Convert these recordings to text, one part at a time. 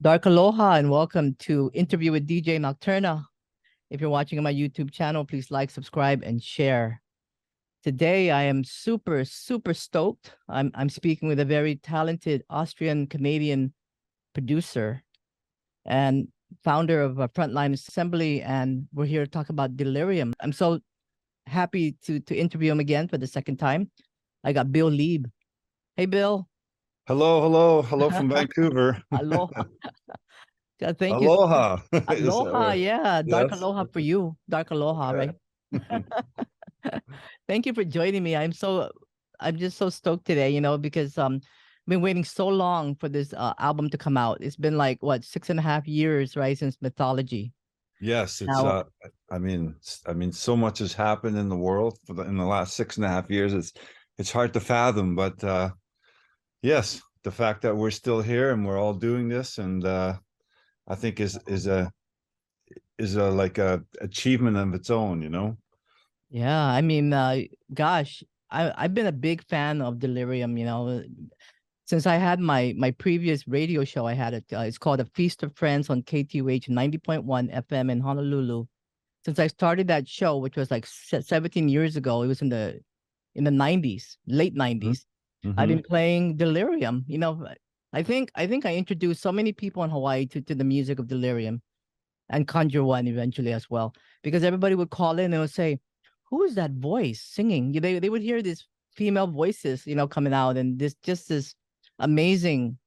Dark Aloha and welcome to Interview with DJ Nocturna. If you're watching on my YouTube channel, please like, subscribe, and share. Today, I am super stoked. I'm speaking with a very talented Austrian-Canadian producer and founder of a Frontline Assembly, and we're here to talk about Delerium. I'm so happy to interview him again for the second time. I got Bill Leeb. Hey, Bill. Hello from Vancouver. Aloha. Thank you. Aloha. Aloha, yeah. Dark Yes. aloha for you. Dark aloha, right? Thank you for joining me. I'm just so stoked today, because I've been waiting so long for this album to come out. It's been like what, 6.5 years, right, since Mythology. Yes, it's Now, I mean, so much has happened in the world in the last 6.5 years. It's hard to fathom, but yes, the fact that we're still here and we're all doing this, and I think is a like a achievement of its own. yeah, I mean, gosh, I've been a big fan of Delirium, since I had my previous radio show. I had it. It's called A Feast of Friends on KTUH 90.1 FM in Honolulu. Since I started that show, which was like 17 years ago, it was in the 90s, late 90s. Mm-hmm. I've been playing Delirium. I think I introduced so many people in Hawaii to the music of Delirium, and Conjure One eventually as well, because everybody would call in and would say, "Who is that voice singing?" They would hear these female voices, coming out, and this amazing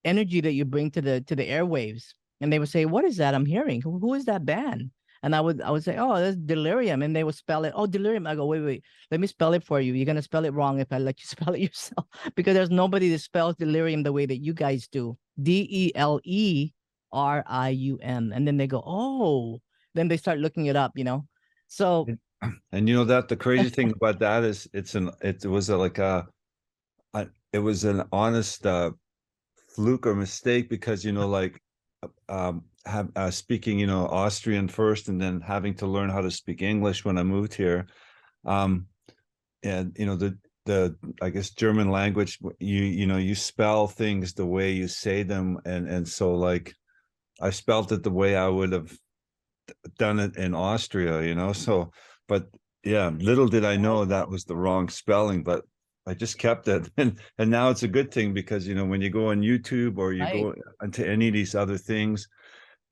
energy that you bring to the airwaves. And they would say, "What is that I'm hearing? Who is that band?" And I would say, "Oh, that's Delirium." And they would spell it, "Oh, Delirium." I go, "Wait, let me spell it for you. You're gonna spell it wrong if I let you spell it yourself." Because there's nobody that spells Delirium the way that you guys do. Delerium. And then they go, "Oh." Then they start looking it up, So And that the crazy thing about that is it was an honest fluke or mistake, because speaking Austrian first and then having to learn how to speak English when I moved here, and the I guess German language, you spell things the way you say them, and so like I spelled it the way I would have done it in Austria, so but yeah, little did I know that was the wrong spelling, but I just kept it. And now it's a good thing, because when you go on YouTube or you go into any of these other things,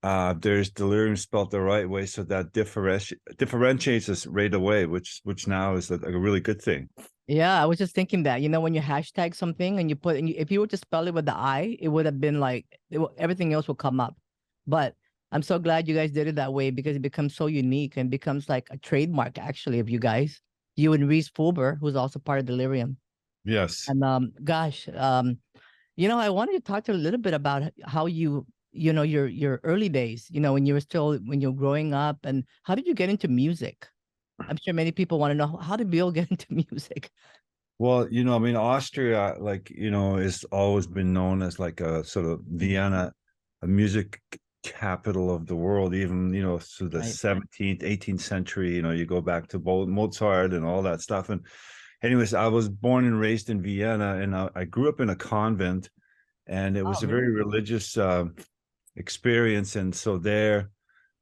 there's Delirium spelled the right way, so that differentiates us right away, which now is a really good thing. yeah, I was just thinking that, when you hashtag something and you put, if you were to spell it with the I, it would have been like, everything else will come up. But I'm so glad you guys did it that way, because it becomes so unique and becomes like a trademark, actually, of you guys. You and Rhys Fulber, who's also part of Delirium. Yes. And gosh, I wanted to talk to you a little bit about how your early days, when you were growing up, and how did you get into music? I'm sure many people want to know, how did Bill get into music? Well, I mean, Austria, is always been known as like a sort of Vienna, a music capital of the world, even, through the 17th, 18th century. You go back to Mozart and all that stuff. And anyways, I was born and raised in Vienna, and I grew up in a convent, and it was a very religious experience. And so there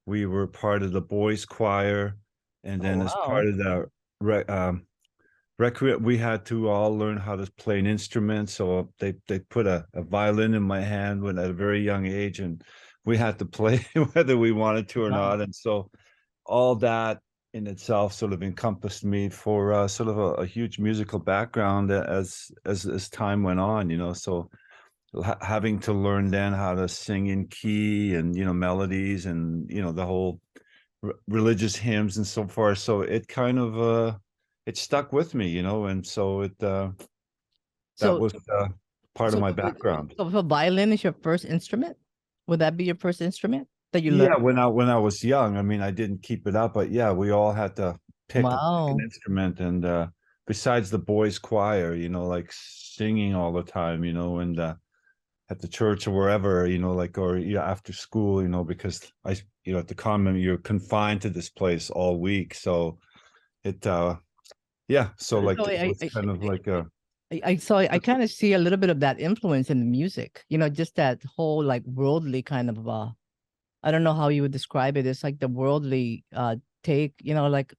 we were part of the boys' choir, and then as part of the we had to all learn how to play an instrument. So they put a violin in my hand when at a very young age, and we had to play whether we wanted to or not. And so all that in itself sort of encompassed me for sort of a huge musical background as time went on, so having to learn then how to sing in key and melodies and the whole religious hymns and so forth. So it kind of it stuck with me, and so that was part of my background. So if a violin is your first instrument, would that be your first instrument that you learned? Yeah, when I was young, I mean, I didn't keep it up, but yeah, we all had to pick an instrument. And besides the boys' choir, like singing all the time, and at the church or wherever, or after school, because at the convent, you're confined to this place all week, so it yeah, so like it's kind of like a I kind of see a little bit of that influence in the music, just that whole like worldly kind of I don't know how you would describe it. It's like the worldly take, like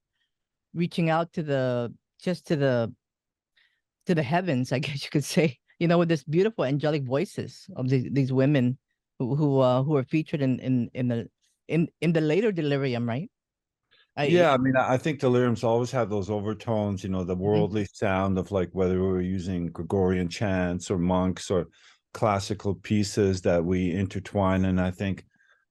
reaching out to the just to the heavens, I guess you could say, with this beautiful angelic voices of these women who are featured in the later Delirium, right? I Yeah, I mean, I think Delirium's always had those overtones, the Mhm. worldly sound of like whether we were using Gregorian chants or monks or classical pieces that we intertwine. And I think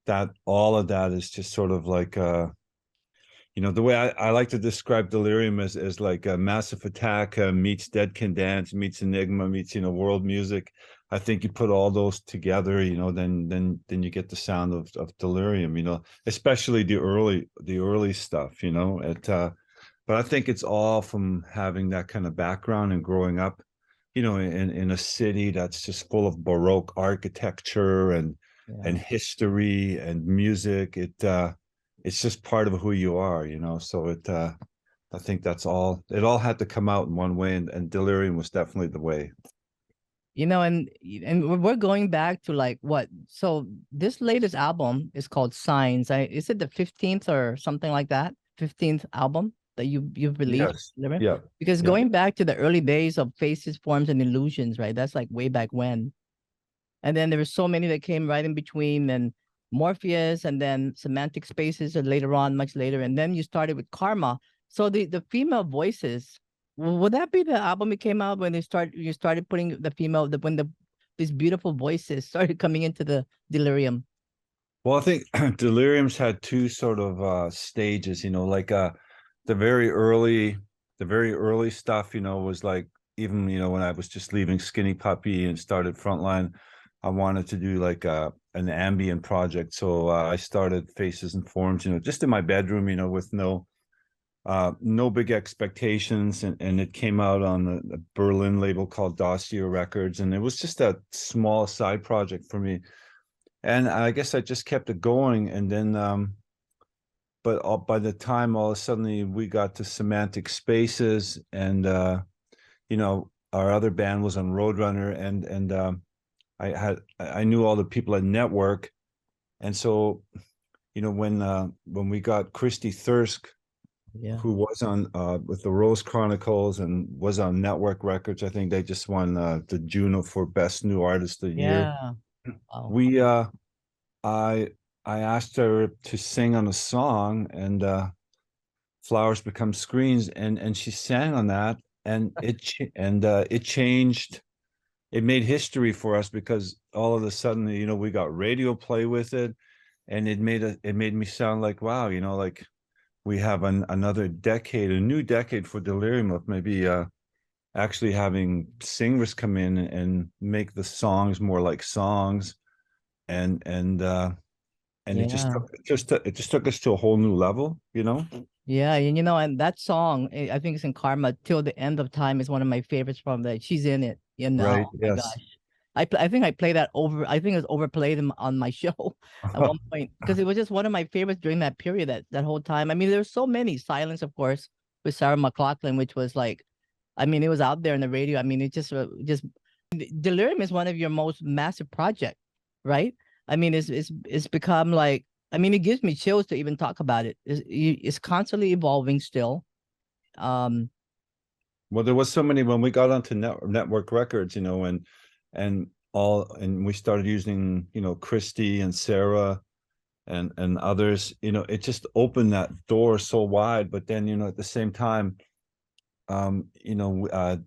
that all of that is just sort of like the way I like to describe Delirium as like a Massive Attack meets Dead Can Dance meets Enigma meets world music. I think you put all those together, then you get the sound of Delirium, especially the early stuff, but I think it's all from having that kind of background and growing up, in a city that's just full of Baroque architecture and Yeah. history and music. It's just part of who you are, so I think that's all. It all had to come out in one way, and Delirium was definitely the way. And we're going back to like what? So this latest album is called Signs. Is it the 15th or something like that? 15th album that you've released, Yes. Delirium? Yeah. Because Yeah. going back to the early days of Faces, Forms, and Illusions, right? That's like way back when. And then there were so many that came right in between, and Morpheus, and then Semantic Spaces, or later on, much later, and then you started with Karma. So the female voices, would that be the album it came out when you started putting the female when these beautiful voices started coming into the Delirium? Well, I think Delirium's had two sort of stages, like the very early the very early stuff, was like even, when I was just leaving Skinny Puppy and started Frontline, I wanted to do like an ambient project. So I started Faces and Forms, just in my bedroom, with no big expectations, and it came out on a Berlin label called Dossier Records, and it was just a small side project for me, and I guess I just kept it going. And then but by the time all of a sudden we got to Semantic Spaces, and our other band was on Roadrunner, and I knew all the people at Network, and so when we got Christy Thirsk, Yeah. who was on with the Rose Chronicles and was on Network Records. I think they just won the Juno for Best New Artist of the Year. Yeah. Wow. We I I asked her to sing on a song, and Flowers Become Screens, and she sang on that, and it changed. It made history for us because all of a sudden, we got radio play with it, and it made me sound like, wow, like we have another decade, a new decade for Delirium, of maybe actually having singers come in and make the songs more like songs, and and uh, and Yeah. it just took us to a whole new level, Yeah, and and that song, I think it's in Karma, Till the End of Time, is one of my favorites from that. She's in it, Right? oh my Yes. gosh. I think I play that over, I think it was overplayed on my show at one point, because it was just one of my favorites during that period, that whole time. I mean, there's so many. Silence, of course, with Sarah McLachlan, which was like, I mean, it was out there in the radio. I mean, it just Delirium is one of your most massive project, right? I mean, it's become like, I mean, it gives me chills to even talk about it. It's constantly evolving still. Um, Well, there was so many when we got onto Network Records, and we started using, Christy and Sarah and others. It just opened that door so wide. But then, at the same time, um, you know, uh,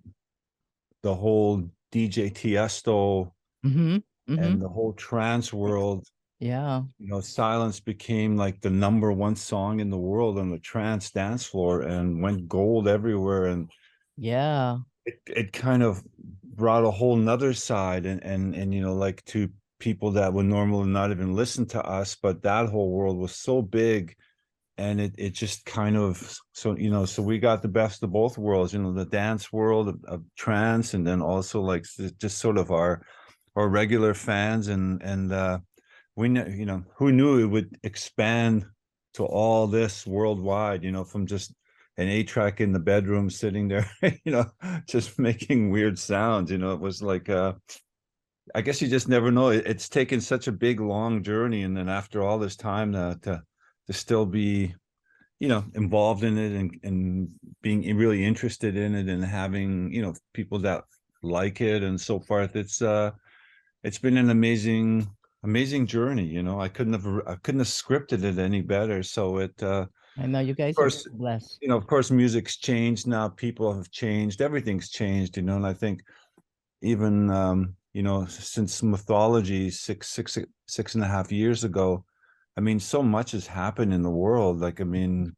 the whole DJ Tiesto mm-hmm, mm-hmm, and the whole trance world, yeah, Silence became like the number one song in the world on the trance dance floor and went gold everywhere. And yeah, it kind of brought a whole nother side, and like to people that would normally not even listen to us, but that whole world was so big, and it just kind of, so we got the best of both worlds, the dance world of trance, and then also like just sort of our regular fans, and we know, who knew it would expand to all this worldwide, from just an 8-track in the bedroom sitting there, just making weird sounds. It was like I guess you just never know. It's taken such a big, long journey, and then after all this time to still be, involved in it and being really interested in it and having, people that like it and so forth. It's been an amazing journey. I couldn't have scripted it any better. So I know you of guys are course, blessed. of course, music's changed now. People have changed. Everything's changed. And I think even since mythology 6.5 years ago, I mean, so much has happened in the world. Like, I mean,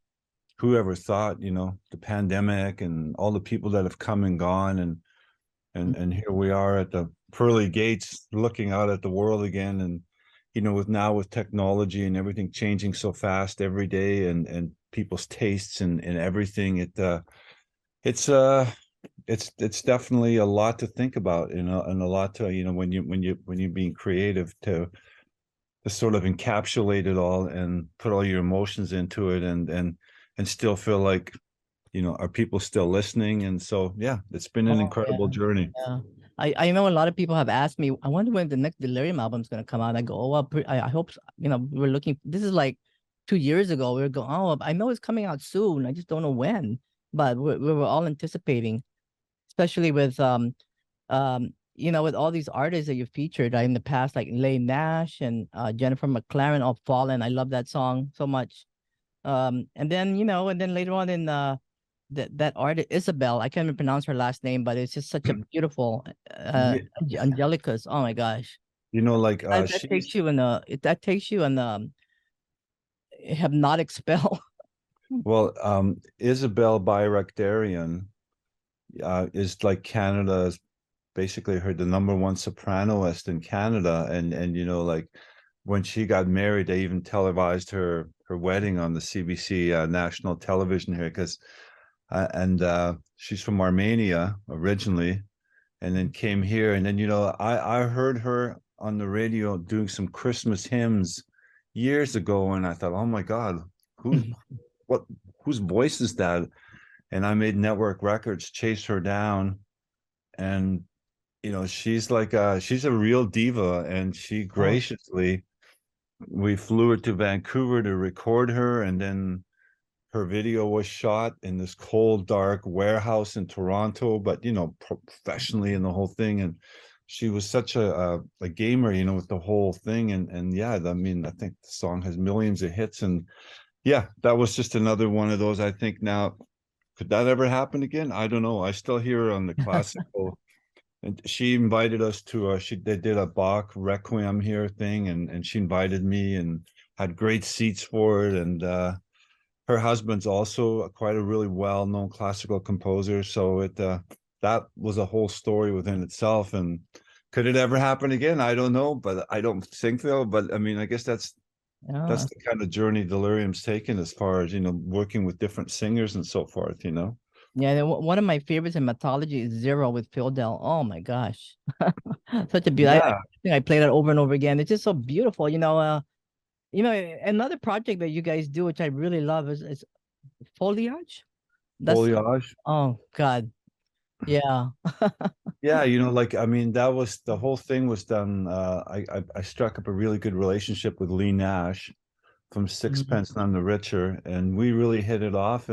whoever thought, the pandemic and all the people that have come and gone, and here we are at the pearly gates looking out at the world again. And with technology and everything changing so fast every day, and people's tastes and everything, it's definitely a lot to think about, and a lot to, when you're being creative, to sort of encapsulate it all and put all your emotions into it, and still feel like, are people still listening? And so, yeah, it's been an incredible journey. Yeah. I know a lot of people have asked me, I wonder when the next Delerium album is going to come out. I go, oh, well, I hope, we're looking, this is like 2 years ago. We were going, oh, I know it's coming out soon. I just don't know when, but we were all anticipating, especially with, with all these artists that you've featured in the past, like Leigh Nash and Jennifer McLaren, all Fallen. I love that song so much. And then, and then later on in that artist Isabel, I can't even pronounce her last name, but it's just such a beautiful Angelicus. Oh my gosh. Like That takes you in a hypnotic spell. Well, Isabel Bayraktarian is like Canada's, basically the number one sopranoist in Canada, and like when she got married, they even televised her wedding on the CBC national television here, because and she's from Armenia originally, and then came here, and then I heard her on the radio doing some Christmas hymns years ago, and I thought, oh my God, whose voice is that? And I made Network Records chase her down, and she's like she's a real diva, and she graciously, we flew her to Vancouver to record her, and then her video was shot in this cold, dark warehouse in Toronto, but professionally in the whole thing. And she was such a gamer, with the whole thing. And yeah, I mean, I think the song has millions of hits, and yeah, that was just another one of those. I think now, could that ever happen again? I don't know. I still hear her on the classical. And she invited us to they did a Bach Requiem here thing, and she invited me and had great seats for it. And her husband's also quite a really well-known classical composer, so that was a whole story within itself. And could it ever happen again? I don't know, but I don't think so. But I mean, I guess that's the kind of journey Delerium's taken, as far as working with different singers and so forth. Yeah, one of my favorites in mythology is Zero with Phildel. Oh my gosh. Such a beautiful. Yeah. I think I played it over and over again. It's just so beautiful. Another project that you guys do, which I really love, is Foliage. Foliage. Oh God. Yeah. Yeah, like, I mean, that was, the whole thing was done. I struck up a really good relationship with Leigh Nash from Sixpence None the Richer, and we really hit it off.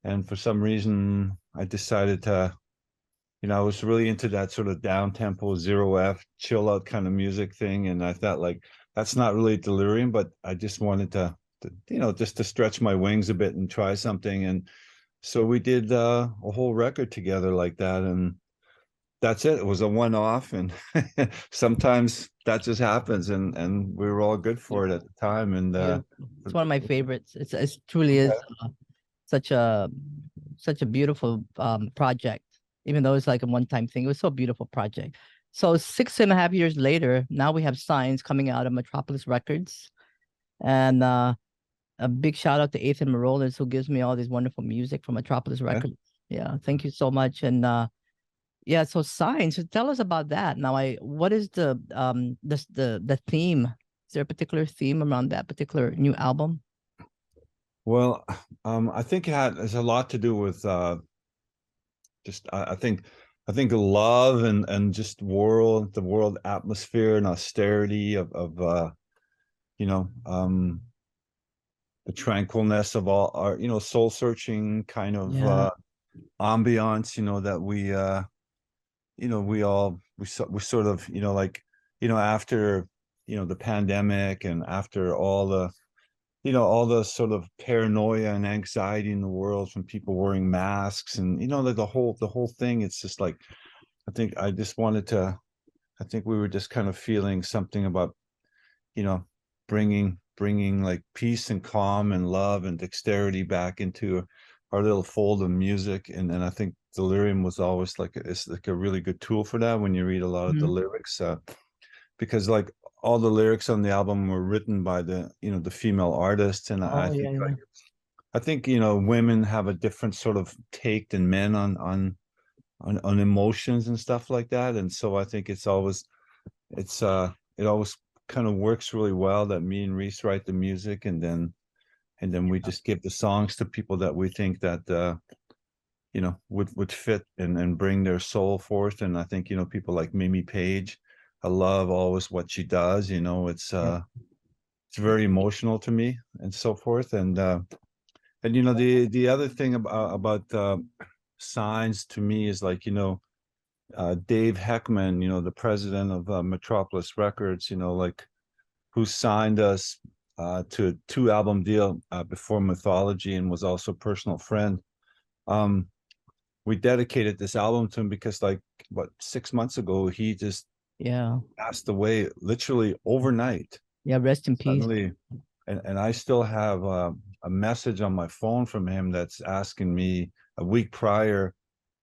And for some reason, I decided to, I was really into that sort of down tempo, 0F, chill out kind of music thing. And I thought, like, that's not really Delerium, but I just wanted to just to stretch my wings a bit and try something. And so we did a whole record together like that. And that's it. It was a one-off, and sometimes that just happens, and we were all good for it at the time. And it's one of my favorites. It truly is such a beautiful project, even though it's like a one-time thing. It was so a beautiful project. So 6.5 years later, now we have Signs coming out of Metropolis Records, and a big shout out to Ethan Marolis, who gives me all this wonderful music from Metropolis Records. Yeah, thank you so much. And yeah, so Signs. So tell us about that. Now, what is the theme? Is there a particular theme around that particular new album? Well, I think it's a lot to do with just I think love and just the world atmosphere and austerity of you know the tranquilness of all our soul searching kind of Yeah. ambiance that we sort of like after the pandemic and after all the sort of paranoia and anxiety in the world from people wearing masks and the whole thing. It's just like I think we were just kind of feeling something about you know bringing like peace and calm and love and dexterity back into our little fold of music. And I think Delerium was always like it's like a really good tool for that when you read a lot of the Mhm. lyrics, because like all the lyrics on the album were written by the female artists. And I Oh yeah, think yeah. women have a different sort of take than men on emotions and stuff like that. And so I think it's it always kind of works really well that me and Rhys write the music, and then we just give the songs to people that we think that would fit and bring their soul forth. And I think people like Mimi Page, I love always what she does. Yeah. It's very emotional to me and so forth. And the other thing about signs to me is like Dave Heckman, the president of Metropolis Records, like who signed us to a 2 album deal before Mythology and was also a personal friend. Um, we dedicated this album to him because like what 6 months ago he just Yeah. passed away literally overnight Yeah. Rest in peace. suddenly. And I still have a message on my phone from him that's asking me a week prior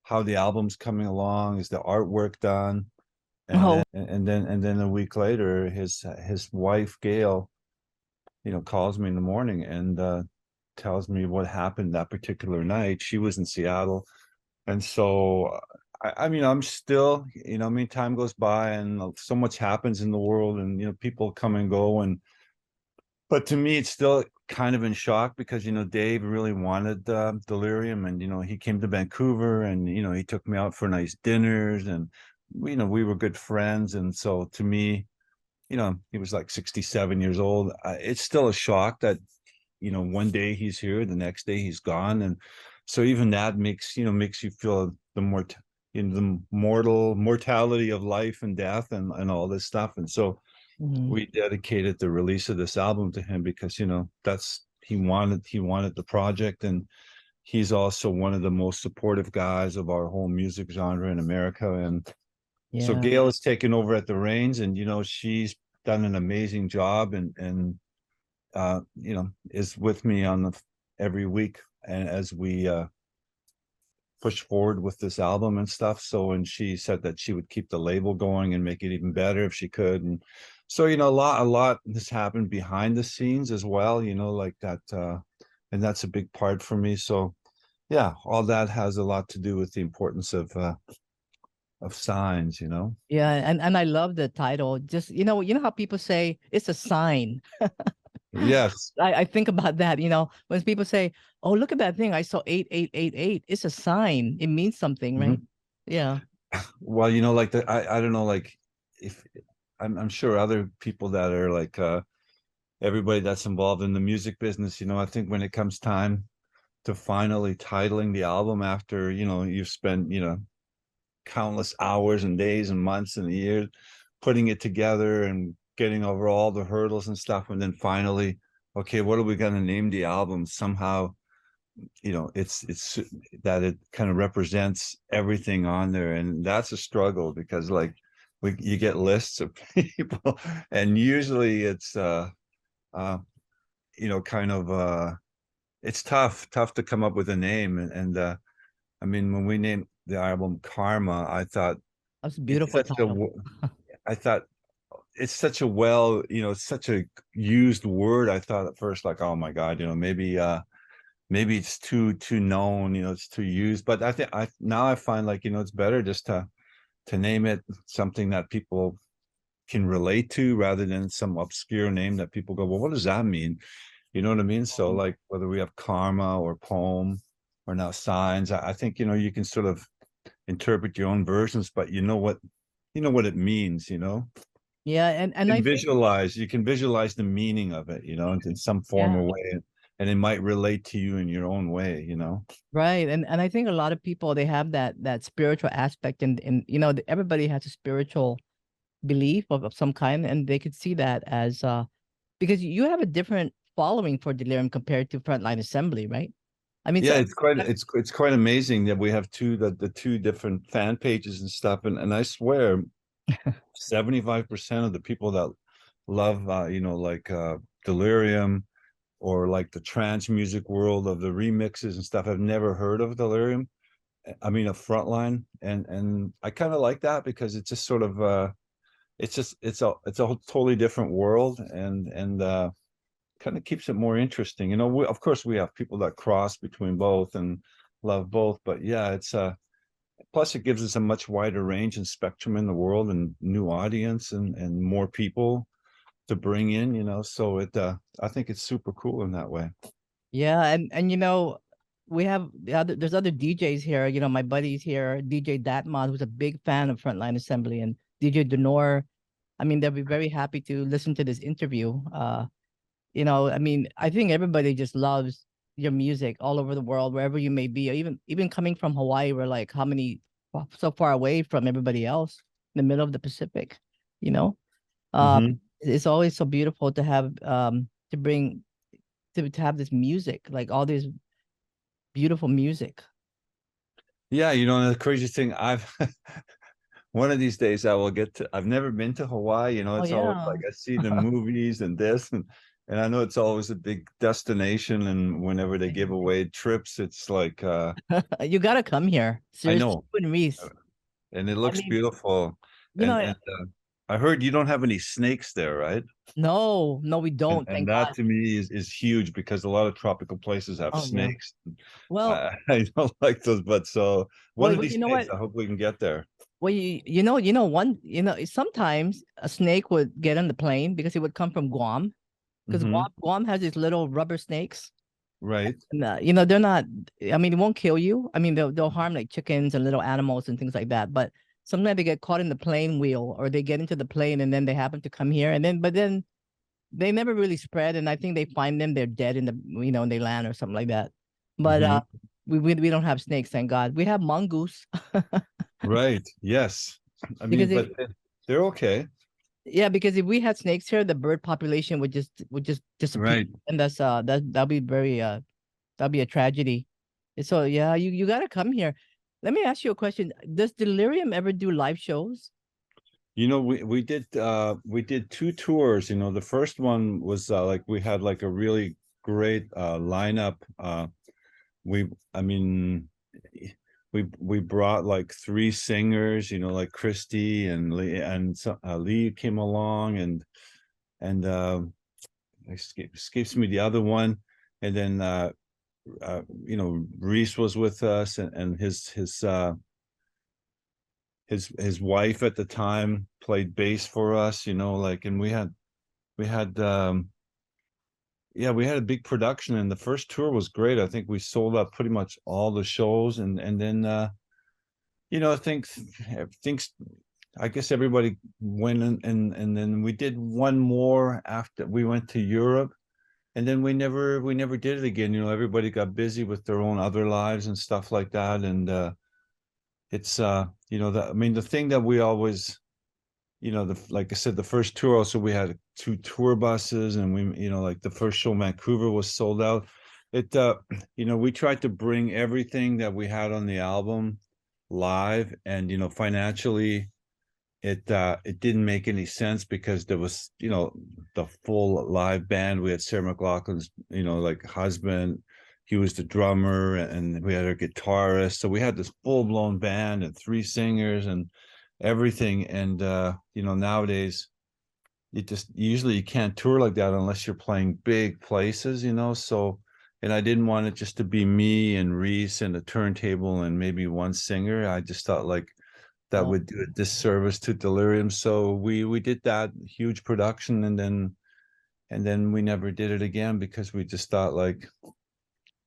how the album's coming along, is the artwork done. and Oh, then and then a week later his wife Gail calls me in the morning and tells me what happened that particular night. She was in Seattle. And so I mean I'm still I mean time goes by and so much happens in the world, and people come and go. And but to me it's still kind of in shock because Dave really wanted Delerium, and he came to Vancouver, and he took me out for nice dinners, and we were good friends. And so to me, he was like 67 years old. It's still a shock that one day he's here, the next day he's gone. And so even that makes you feel the mortality of life and death and all this stuff. And so mhm. we dedicated the release of this album to him because that's he wanted the project. And he's also one of the most supportive guys of our whole music genre in America. And so Yeah. Gail has taken over at the reins, and she's done an amazing job, and is with me on every week, and as we push forward with this album and stuff. So, and she said that she would keep the label going and make it even better if she could. And so a lot has happened behind the scenes as well, like that. And that's a big part for me. So yeah, all that has a lot to do with the importance of signs. Yeah. And I love the title. Just you know how people say it's a sign. Yes. I think about that, when people say, "Oh, look at that thing. I saw 8888." It's a sign. It means something, right? Mhm. Yeah. Well, like I don't know, like if I'm sure other people that are like everybody that's involved in the music business, I think when it comes time to finally titling the album after, you've spent, countless hours and days and months and years putting it together and getting over all the hurdles and stuff, and then finally, okay, what are we going to name the album? Somehow, it's that it kind of represents everything on there. And that's a struggle because like you get lists of people, and usually it's uh kind of it's tough to come up with a name. And I mean, when we named the album Karma, I thought That's a it's beautiful such a title. I thought it's such a well, it's such a used word. I thought at first like, oh my God, maybe it's too known, it's too used. But I think I find like, it's better just to name it something that people can relate to rather than some obscure name that people go, well, what does that mean? You know what I mean? So like whether we have karma or poem or now signs, I think, you can sort of interpret your own versions, but you know what it means, Yeah, and I think you can visualize the meaning of it, in some form yeah, or way, and it might relate to you in your own way. right. And I think a lot of people they have that spiritual aspect and everybody has a spiritual belief of some kind and they could see that as because you have a different following for Delirium compared to Frontline Assembly, right? I mean, Yeah, so it's quite amazing that we have the two different fan pages and stuff, and I swear 75% of the people that love like Delirium or like the trance music world of the remixes and stuff have never heard of Delirium. I mean, a Frontline, and I kind of like that because it's just sort of it's a totally different world, and kind of keeps it more interesting. Of course, we have people that cross between both and love both, but yeah, it's plus it gives us a much wider range and spectrum in the world and new audience and more people to bring in. So I think it's super cool in that way. yeah, and we have there's other DJs here. My buddies here, DJ Datmon, who's a big fan of Frontline Assembly, and DJ Denor. I mean, they'll be very happy to listen to this interview. I mean, I think everybody just loves your music all over the world, wherever you may be, or even coming from Hawaii, we're like how many so far away from everybody else in the middle of the Pacific, you know. Mm-hmm. It's always so beautiful to have to bring to have this music, like all this beautiful music. Yeah, the crazy thing, I've one of these days I will get to. I've never been to Hawaii. Oh It's always yeah. like I see the movies and this, and I know it's always a big destination. And whenever they give away trips, it's like You gotta come here. I Seriously, know, you and Rhys. and it I looks mean, beautiful. you And know, and I heard you don't have any snakes there, right? no, no, we And don't, and thank that God. to me is huge because a lot of tropical places have Oh yeah. snakes. Well, I don't like those, but so one of well, these you know days what? I hope we can get there. Well, sometimes a snake would get on the plane because it would come from Guam because Hmm. Guam has these little rubber snakes. Right. And, they're not. I mean, it won't kill you. I mean, they'll harm like chickens and little animals and things like that. But sometimes they get caught in the plane wheel or they get into the plane and then they happen to come here but then they never really spread. And I think they find them, they're dead in and they land or something like that. But Hmm. we don't have snakes, thank God. We have mongoose Right. Yes. I because mean, but they're okay. yeah, because if we had snakes here, the bird population would just disappear, Right. and that'll be very that'll be a tragedy. So yeah, you gotta come here. Let me ask you a question. Does Delirium ever do live shows? We did two tours. The first one was like we had like a really great lineup. We I mean we brought like three singers, like Christy and Lee, and Leeb came along, and escapes me the other one, and then Rhys was with us, and his wife at the time played bass for us, like, and we had yeah, we had a big production, and the first tour was great. I think we sold out pretty much all the shows, and then I think things, I guess everybody went, and then we did one more after we went to Europe, and then we never did it again. Everybody got busy with their own other lives and stuff like that, and it's I mean, the thing that we always, like I said, the first tour also we had two tour buses, and we, like the first show in Vancouver was sold out. It we tried to bring everything that we had on the album live, and financially it didn't make any sense because there was, the full live band. We had Sarah McLaughlin's, like husband. He was the drummer, and we had our guitarist. So we had this full-blown band and three singers and everything. And nowadays usually you can't tour like that unless you're playing big places, so, and I didn't want it just to be me and Rhys and a turntable and maybe one singer. I just thought like that Oh, would do a disservice to Delirium. So we did that huge production, and then and then we never did it again because we just thought like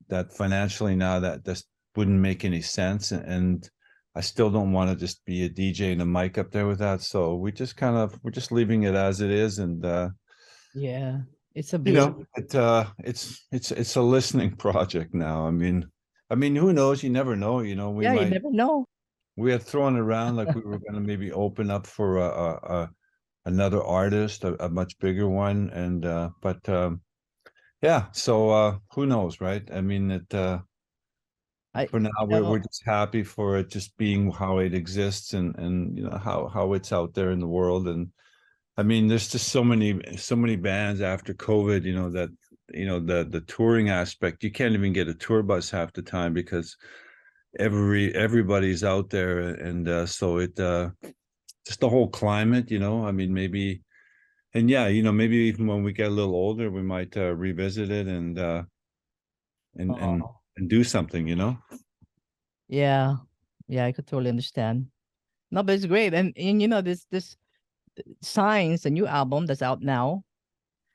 that financially now that this wouldn't make any sense, and I still don't want to just be a DJ and a mic up there with that. So we just we're just leaving it as it is, and Yeah, it's a you beautiful. know, it's a listening project now. I mean, who knows? You never know. You know, Yeah, you never know. we had thrown around like we were going to maybe open up for another artist, a much bigger one, and but yeah. So who knows, right? I mean, for now You we're know, just happy for it just being how it exists, and you know how it's out there in the world. And I mean, there's just so many bands after COVID, you know, that you know the touring aspect, you can't even get a tour bus half the time because everybody's out there, and so it just the whole climate, you know. I mean, maybe, and yeah, you know, maybe even when we get a little older we might revisit it and and oh, and do something, you know. yeah, yeah, I could totally understand. No, but it's great, and you know this Signs, the new album that's out now.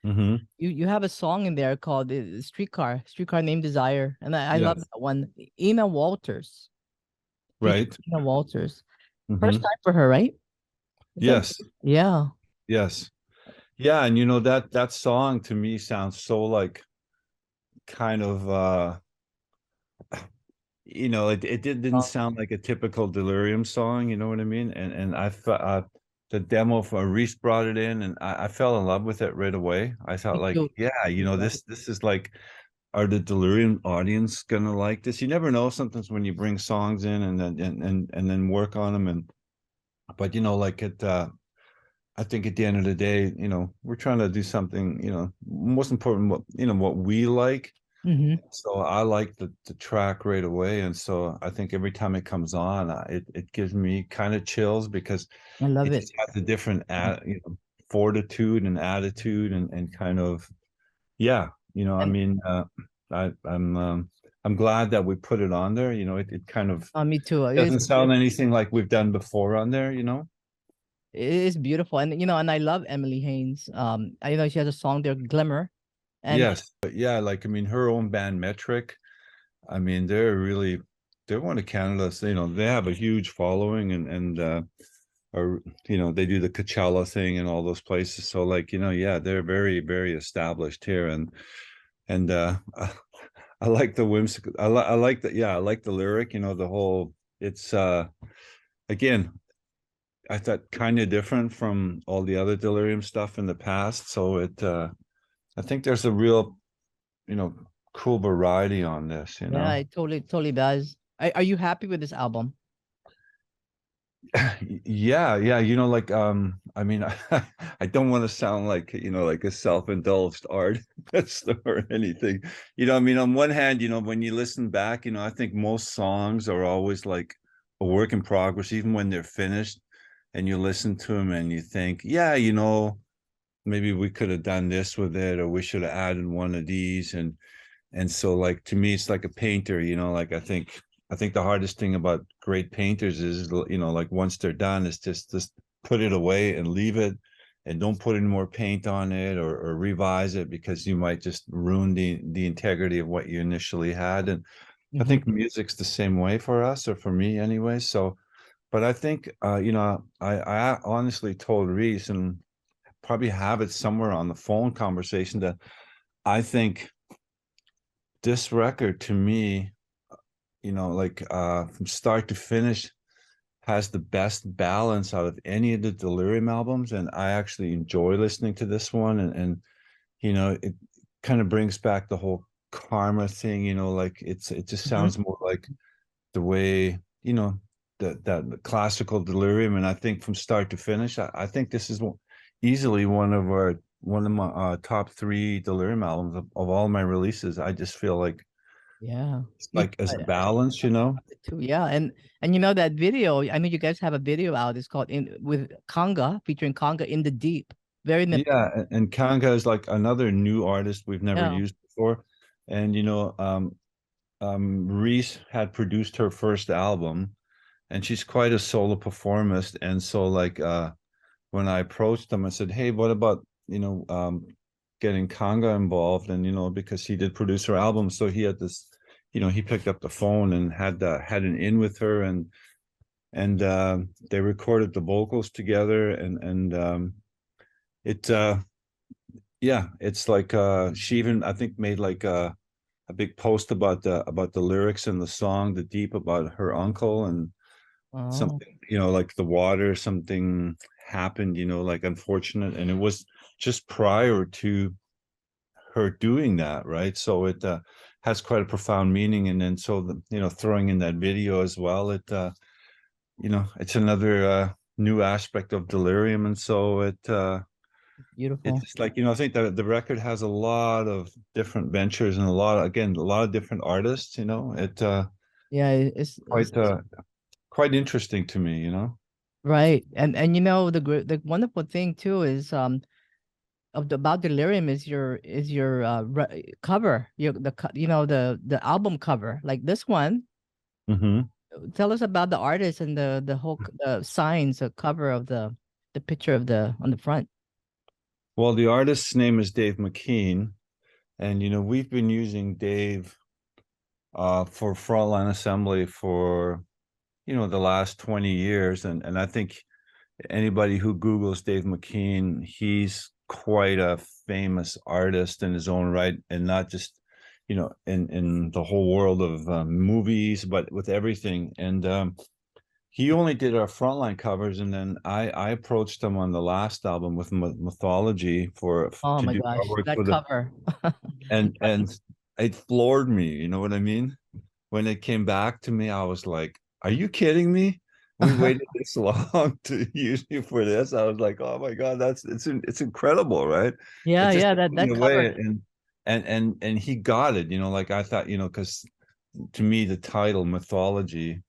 Mm-hmm. You have a song in there called Streetcar Named Desire, and I love Yes. that one. Ina Walters, featuring Right. Ina Walters. First Mm-hmm. time for her, right? Is that Yes. yeah? Yes. Yeah, and you know that song to me sounds so like kind of you know, didn't Oh, sound like a typical Delerium song, you know what I mean? And the demo for Rhys brought it in, and I fell in love with it right away. I thought me like, too. yeah, you Me know, too. this is like, are the Delerium audience gonna like this? You never know sometimes when you bring songs in and then work on them, and but you know, like it I think at the end of the day, you know, we're trying to do something, you know, most important what you know what we like. Mm-hmm. So I like the track right away, and so I think every time it comes on, it gives me kind of chills because I love it it. just has a different you know, fortitude and attitude, and kind of yeah, you know, I And mean, I'm glad that we put it on there. You know, it kind of me too. doesn't sound anything like we've done before on there. You know. It is beautiful, and you know, and I love Emily Haynes. I know she has a song there, Glimmer, and Yes, but yeah, like I mean, her own band Metric. I mean, they're one of Canada's. You know, they have a huge following, and or you know, they do the Coachella thing and all those places. So like, you know, yeah, they're very established here, and I like the whimsical. I like the yeah, I like the lyric. You know, the whole. It's again, I thought kind of different from all the other Delirium stuff in the past. So I think there's a real, you know, cool variety on this. You yeah, know. it totally does. Are you happy with this album? Yeah, yeah, you know, like I mean, I don't want to sound like, you know, like a self-indulged artist or anything. You know, I mean, on one hand, you know, when you listen back, you know, I think most songs are always like a work in progress, even when they're finished, and you listen to them and you think, yeah, you know, maybe we could have done this with it, or we should have added one of these, and so like to me it's like a painter, you know, like I think the hardest thing about great painters is, you know, like once they're done, it's just put it away and leave it, and don't put any more paint on it, or revise it, because you might just ruin the integrity of what you initially had. And I Hmm. think music's the same way for us, or for me anyway. So but I think you know, I honestly told Rhys, and probably have it somewhere on the phone conversation, that I think this record to me, you know, like from start to finish, has the best balance out of any of the Delirium albums, and I actually enjoy listening to this one, and you know, it kind of brings back the whole karma thing, you know, like it just Hmm. sounds more like the way, you know, that the classical Delirium. And I think from start to finish, I think this is easily one of my top three Delirium albums of all my releases. I just feel like Yeah, it's me too. like as a balance, you know. Too. Yeah, and you know that video. I know you guys have a video out. It's called "In" with KANGA, featuring KANGA in the Deep. Very Yeah, and Kanga is like another new artist we've never yeah. used before. And you know, Rhys had produced her first album, and she's quite a solo performist. And so like when I approached them, I said, "Hey, what about, you know, getting KANGA involved, and because he did produce her album, so he had this, he picked up the phone and had an in with her, and they recorded the vocals together, and it yeah, it's like she even, I think, made like a big post about the lyrics in the song, the deep, about her uncle, and Oh, something, like the water, something happened, like unfortunate, and it was just prior to her doing that, right? So it has quite a profound meaning. And then so throwing in that video as well, it's another new aspect of Delerium. And so it's beautiful. just like, I think that the record has a lot of different ventures and a lot of different artists, Yeah, it's quite quite interesting to me. right. And the wonderful thing too is about Delirium is your cover, the album cover, like this one. Hmm. Tell us about the artist and the whole the signs, the cover of the picture of the on the front. Well, the artist's name is Dave McKean, and we've been using Dave for frontline assembly for the last 20 years, and I think anybody who Googles Dave McKean, he's quite a famous artist in his own right, and not just in the whole world of movies, but with everything. And he only did our frontline covers, and then I approached him on the last album with Mythology Oh to my do gosh, artwork that for the, cover. and it floored me, you know what I mean? When it came back to me, I was like, are you kidding me? We waited this long to use you for this. I was like, oh my God, it's incredible, right? It Yeah, just yeah, blew that me cover. away. And he got it, like I thought, because to me the title Mythology,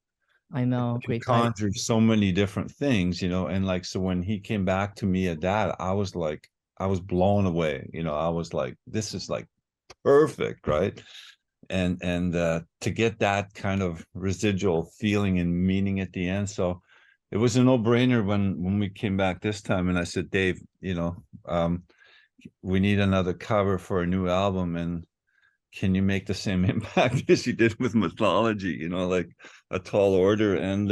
I know, can great title. conjure so many different things, and like, so when he came back to me at that, I was like, I was blown away. I was like, this is like perfect, right? And to get that kind of residual feeling and meaning at the end. So it was a no-brainer when we came back this time, and I said, Dave, we need another cover for a new album, and can you make the same impact as you did with Mythology, like a tall order? And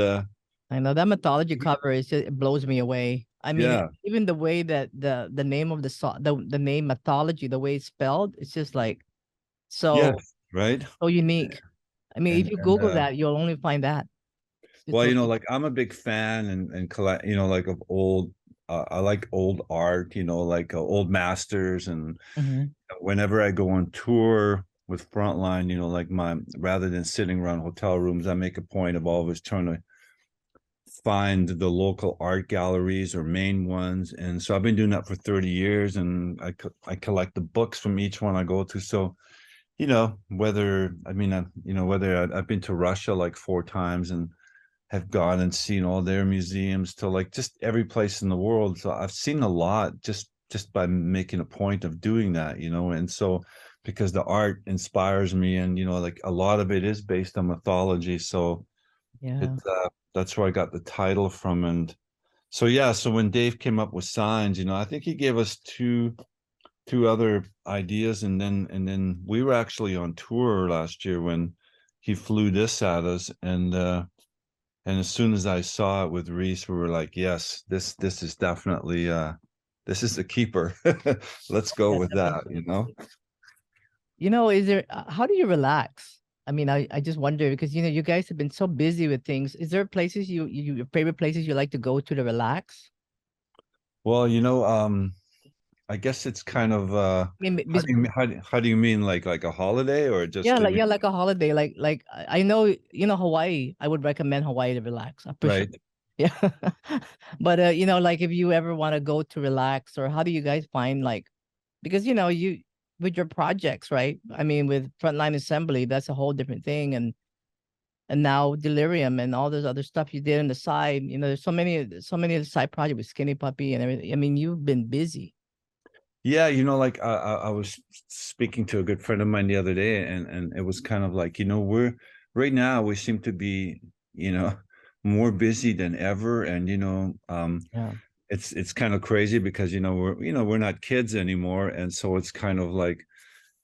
I know that mythology cover is just, it blows me away. I mean, yeah, even the way that the name of the song, the name mythology, the way it's spelled, it's just like so yes, right. so unique. I mean, if and you and Google that, you'll only find that. It's well, so, like, I'm a big fan and collect, like, of old, I like old art, like old masters. And mhm. whenever I go on tour with Frontline, like, rather than sitting around hotel rooms, I make a point of always trying to find the local art galleries or main ones. And so I've been doing that for 30 years, and I collect the books from each one I go to. So, whether, I mean, whether I've been to Russia like 4 times and have gone and seen all their museums, to like just every place in the world. So I've seen a lot just by making a point of doing that, and so, because the art inspires me, and like a lot of it is based on mythology. So Yeah. it's that's where I got the title from. And so, yeah, so when Dave came up with Signs, I think he gave us two other ideas, and then we were actually on tour last year when he flew this at us. And as soon as I saw it with Rhys, we were like, yes, this is definitely this is a keeper. Let's go Yeah, with that, definitely. Is there how do you relax? I mean, I just wonder because you guys have been so busy with things. Is there places your favorite places you like to go to relax? Well, I guess it's kind of I mean, how do you mean, like a holiday, or just, I mean, yeah, like a holiday. Like I know Hawaii. I would recommend Hawaii to relax for sure. right? Yeah, but like if you ever want to go to relax, or how do you guys find like because you with your projects, right? I mean, with Frontline Assembly, that's a whole different thing, and now Delirium and all those other stuff you did on the side. There's so many of the side projects with Skinny Puppy and everything. I mean, you've been busy. Yeah, like, I was speaking to a good friend of mine the other day, and it was kind of like, we're right now, we seem to be, more busy than ever. And Yeah. it's kind of crazy because we're not kids anymore, and so it's kind of like,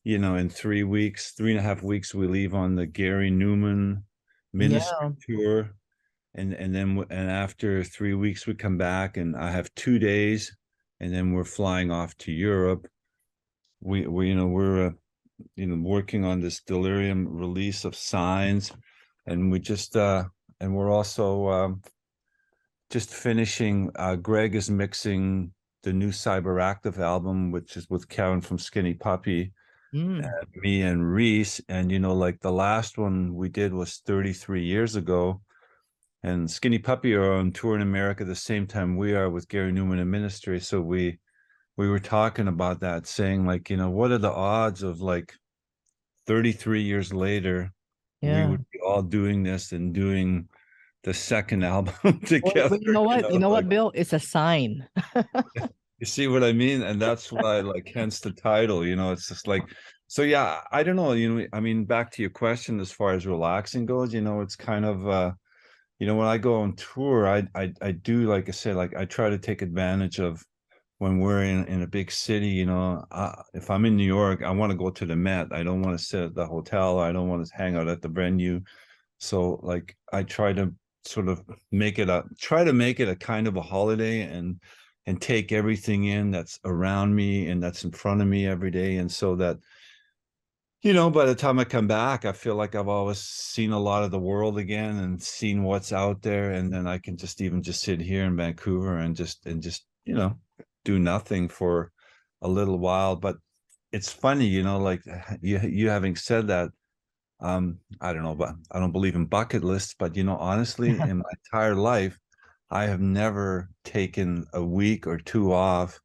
in 3 weeks, 3.5 weeks, we leave on the Gary Newman ministry Yeah. tour, and after 3 weeks we come back, and I have 2 days, and then we're flying off to Europe. We're working on this Delerium release of Signs, and we're also just finishing. Greg is mixing the new Cyberactive album, which is with Karen from Skinny Puppy, Mm. and me and Rhys. And like the last one we did was 33 years ago. And Skinny Puppy are on tour in America the same time we are with Gary Newman and Ministry. So we were talking about that, saying like, what are the odds of like 33 years later, we Yeah. would be all doing this and doing the second album Well, together, but you know what? You know what, like, Bill? It's a sign. you see what I mean? And that's why, like, hence the title, it's just like, so yeah, I don't know, I mean, back to your question, as far as relaxing goes, it's kind of, when I go on tour, I do, like I said, like, I try to take advantage of when we're in a big city, if I'm in New York, I want to go to the Met. I don't want to sit at the hotel. I don't want to hang out at the venue. So like I try to sort of try to make it a kind of a holiday, and take everything in that's around me and that's in front of me every day. And so that, by the time I come back, I feel like I've always seen a lot of the world again and seen what's out there. And then I can just sit here in Vancouver and just do nothing for a little while. But it's funny, like you having said that, I don't know, but I don't believe in bucket lists, but honestly, in my entire life, I have never taken a week or two off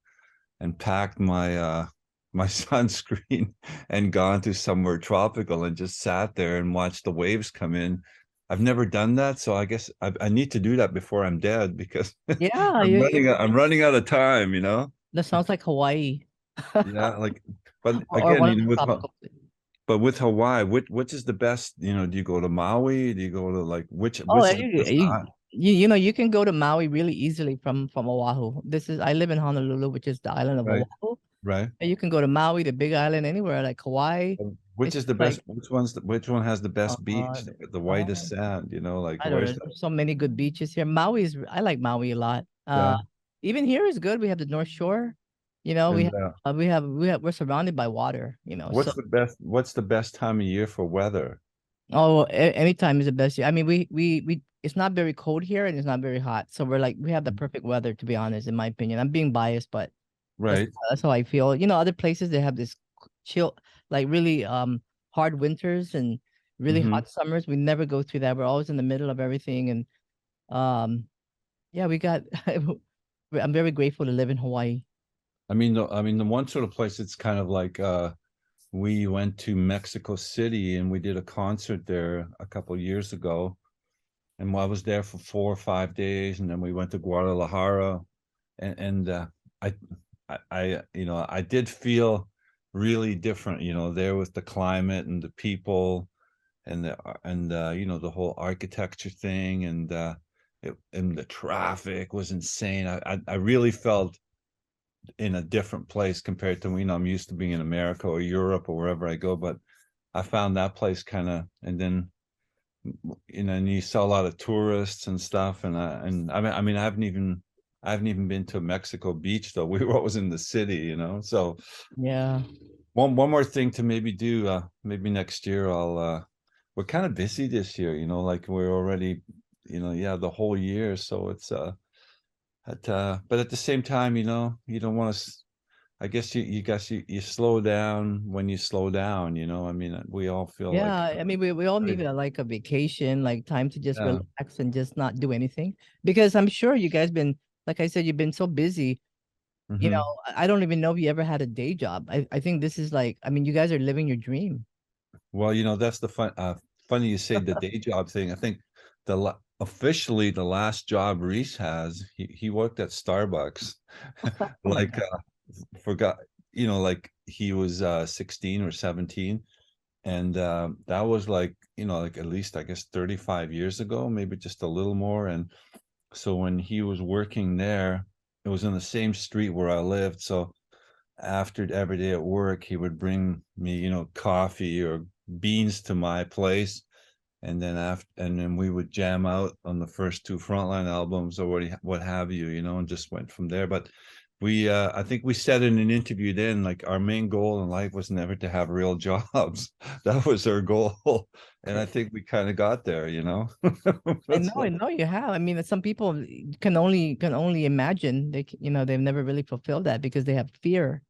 and packed my sunscreen and gone to somewhere tropical and just sat there and watched the waves come in. I've never done that, so I guess I need to do that before I'm dead, because Yeah, I'm running out of time, that sounds like Hawaii. Yeah, like, but Or again, one of the tropical. but with Hawaii, which is the best? Do you go to Maui? Do you go to, like, which Oh, is the best? you can go to Maui really easily from Oahu. I live in Honolulu, which is the island of Right, Oahu. right. And you can go to Maui, the Big Island, anywhere like Hawaii. Which It's is the just best? like Which one has the uh, best beach, the whitest oh, sand? Like, I don't know. where's that? There's so many good beaches here. I like Maui a lot. Yeah, Even here is good. We have the North Shore. and We're surrounded by water. So what's the best time of year for weather? anytime is the best. I mean, we it's not very cold here and it's not very hot, so we have the perfect weather. To be honest, in my opinion, I'm being biased, but that's Right. that's how I feel. Other places they have this chill, like really hard winters and really Hmm. hot summers. We never go through that. We're always in the middle of everything, and um yeah, we got. I'm very grateful to live in Hawaii. I mean, the one sort of place, it's kind of like, we went to Mexico City and we did a concert there a couple of years ago. And I was there for 4 or 5 days, and then we went to Guadalajara, and I, I did feel really different, there with the climate and the people, and the whole architecture thing, and the traffic was insane. I really felt in a different place compared to, I'm used to being in America or Europe or wherever I go, but I found that place kind of, and then and you saw a lot of tourists and stuff, and I mean, I haven't even been to Mexico Beach though. We were always in the city, So Yeah. one more thing to maybe do, maybe next year we're kind of busy this year, like we're already, yeah, the whole year. So it's but at the same time, you don't want to. I guess you guess you slow down when you slow down. I mean, we all feel Yeah, like, I mean, we all need right, like a vacation, like time to just yeah. relax and just not do anything. Because I'm sure you guys been, like I said, you've been so busy. Hmm. I don't even know if you ever had a day job. I think this is like, I mean, you guys are living your dream. Well, that's the funny you say the day job thing. I think officially the last job Rhys has, he worked at Starbucks, Oh my like, God. forgot, like he was 16 or 17, and that was like, like at least I guess 35 years ago, maybe just a little more. And so when he was working there, it was in the same street where I lived. So after every day at work, he would bring me, you know, coffee or beans to my place, and then we would jam out on the first two Frontline albums, or what have you, you know, and just went from there. But we I think we said in an interview then, like, our main goal in life was never to have real jobs. That was our goal, and I think we kind of got there, you know. I know you have. I mean, some people can only imagine. You know, they've never really fulfilled that because they have fear.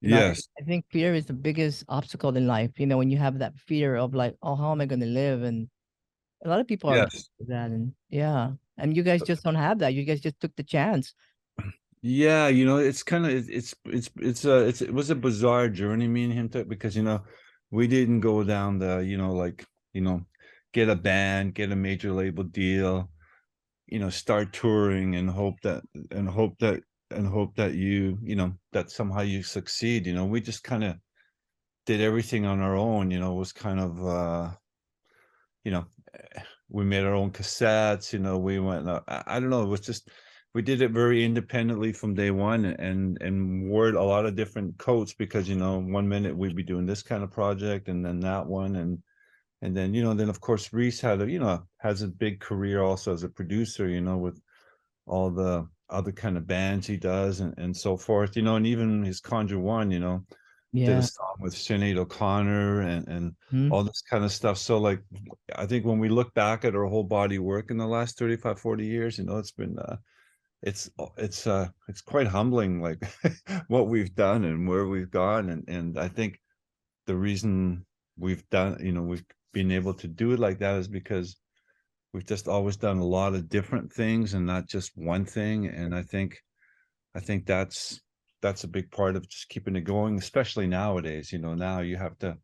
You know, Yes. I think fear is the biggest obstacle in life. You know, when you have that fear of like, oh, how am I going to live? And a lot of people are going Yes. through that, and yeah, and you guys just don't have that. You guys just took the chance. Yeah, you know, it's kind of it was a bizarre journey, me and him took, because, you know, we didn't go down the, you know, like, you know, get a band, get a major label deal, you know, start touring and hope that you know, that somehow you succeed. You know, we just kind of did everything on our own. You know, it was kind of you know, we made our own cassettes. You know, we went, I don't know, it was just, we did it very independently from day one, and wore a lot of different coats, because, you know, one minute we'd be doing this kind of project, and then that one, and then, you know, then of course Rhys had a, you know, has a big career also as a producer, you know, with all the other kind of bands he does, and so forth, you know, and even his Conjure One, you know, did a Yeah. song with Sinead O'Connor, and Mhm. all this kind of stuff. So, like, I think when we look back at our whole body work in the last 35, 40 years, you know, it's been it's quite humbling, like, what we've done and where we've gone, and I think the reason we've done, you know, we've been able to do it like that is because we've just always done a lot of different things and not just one thing. And I think that's a big part of just keeping it going, especially nowadays. You know, now you have to,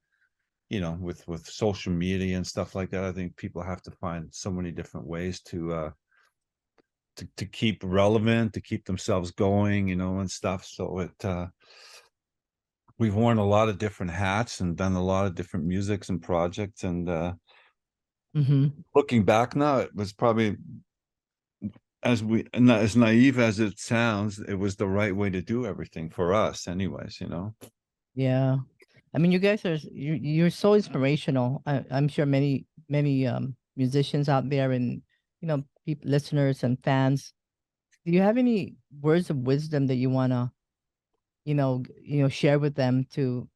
you know, with social media and stuff like that, I think people have to find so many different ways to keep relevant, to keep themselves going, you know, and stuff. So we've worn a lot of different hats and done a lot of different musics and projects, and Mhm. looking back now, it was probably, as naive as it sounds, it was the right way to do everything for us anyways, you know. Yeah. I mean, you guys are you're so inspirational. I'm sure many musicians out there and you know people, listeners and fans. Do you have any words of wisdom that you wanna share with them to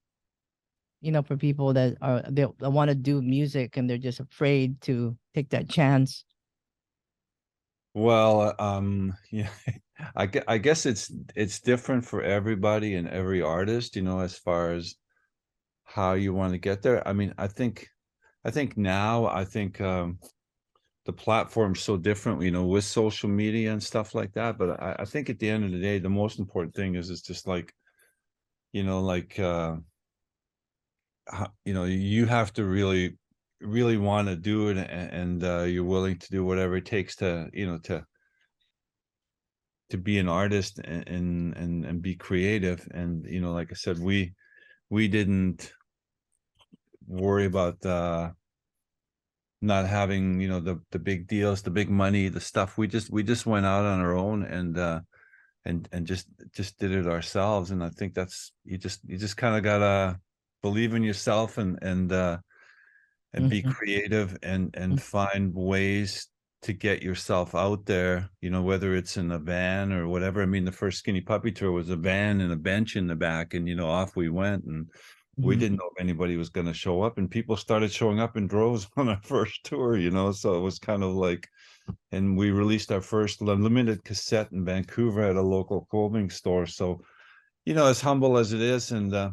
for people that they want to do music and they're just afraid to take that chance? Well, yeah, I guess it's different for everybody and every artist, you know, as far as how you want to get there. I mean, I think the platform's so different, you know, with social media and stuff like that. But I think at the end of the day, the most important thing is just like, you know, like you know, you have to really want to do it, and you're willing to do whatever it takes to, you know, to be an artist, and be creative. And, you know, like I said, we didn't worry about not having, you know, the big deals, the big money, the stuff. We just went out on our own, and just did it ourselves. And I think that's, you just kind of gotta believe in yourself, and be Mhm. creative, and find ways to get yourself out there, you know, whether it's in a van or whatever. I mean, the first Skinny Puppy tour was a van and a bench in the back, and, you know, off we went, and we Mhm. didn't know if anybody was going to show up, and people started showing up in droves on our first tour, you know. So it was kind of like, and we released our first limited cassette in Vancouver at a local clothing store. So, you know, as humble as it is, and I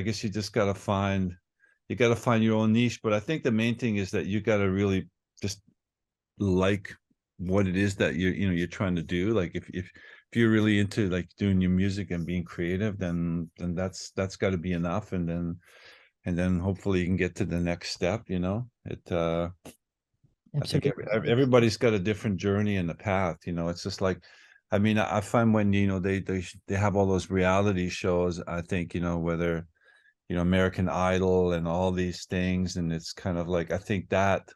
guess you got to find your own niche. But I think the main thing is that you got to really just like what it is that you know, you're trying to do. Like, if you're really into, like, doing your music and being creative, then that's got to be enough. And then hopefully you can get to the next step, you know. I think Absolutely. everybody's got a different journey and the path, you know. It's just like, I mean, I find when, you know, they have all those reality shows, I think, you know, whether, you know, American Idol and all these things, and it's kind of like, I think that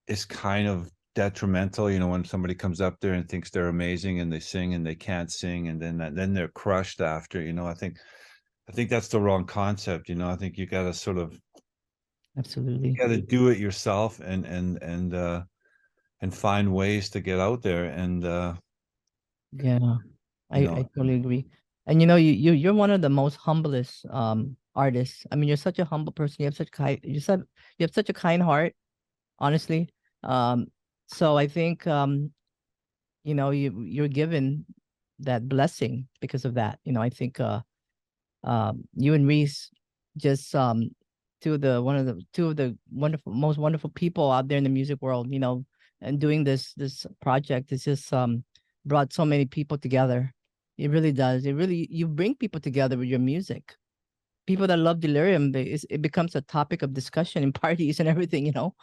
is kind of detrimental, you know, when somebody comes up there and thinks they're amazing and they sing and they can't sing, and then they're crushed after, you know. I think that's the wrong concept, you know. I think you got to sort of, you Absolutely. got to do it yourself and find ways to get out there and Yeah, you I know. totally agree. And you know, you're one of the most humblest artists. I mean, you're such a humble person. You have such kind you have such a kind heart, honestly. Um, so I think you know, you're given that blessing because of that. You know, I think you and Rhys just two of the wonderful most wonderful people out there in the music world, you know, and doing this project is just brought so many people together. It really does. It really, you bring people together with your music. People that love Delirium, it becomes a topic of discussion in parties and everything, you know.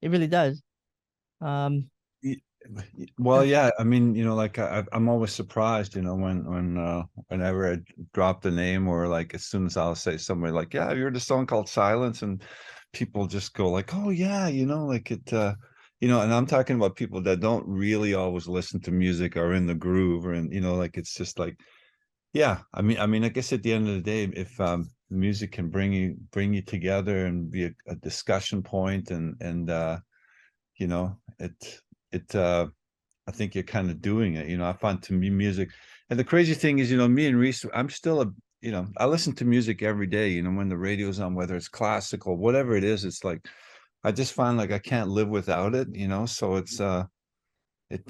It really does. Um Well, yeah, I mean, you know, like I'm always surprised, you know, whenever I drop the name, or like as soon as I'll say somebody like, yeah, you heard a song called Silence, and people just go like, oh yeah, you know, like it, you know. And I'm talking about people that don't really always listen to music or in the groove, or in, you know, like it's just like, yeah, I mean, I guess at the end of the day, if music can bring you together and be a discussion point, and you know, it I think you're kind of doing it. You know, I find, to me, music, and the crazy thing is, you know, me and Rhys, I'm still a, you know, I listen to music every day, you know, when the radio's on, whether it's classical, whatever it is, it's like, I just find like I can't live without it, you know. So it's it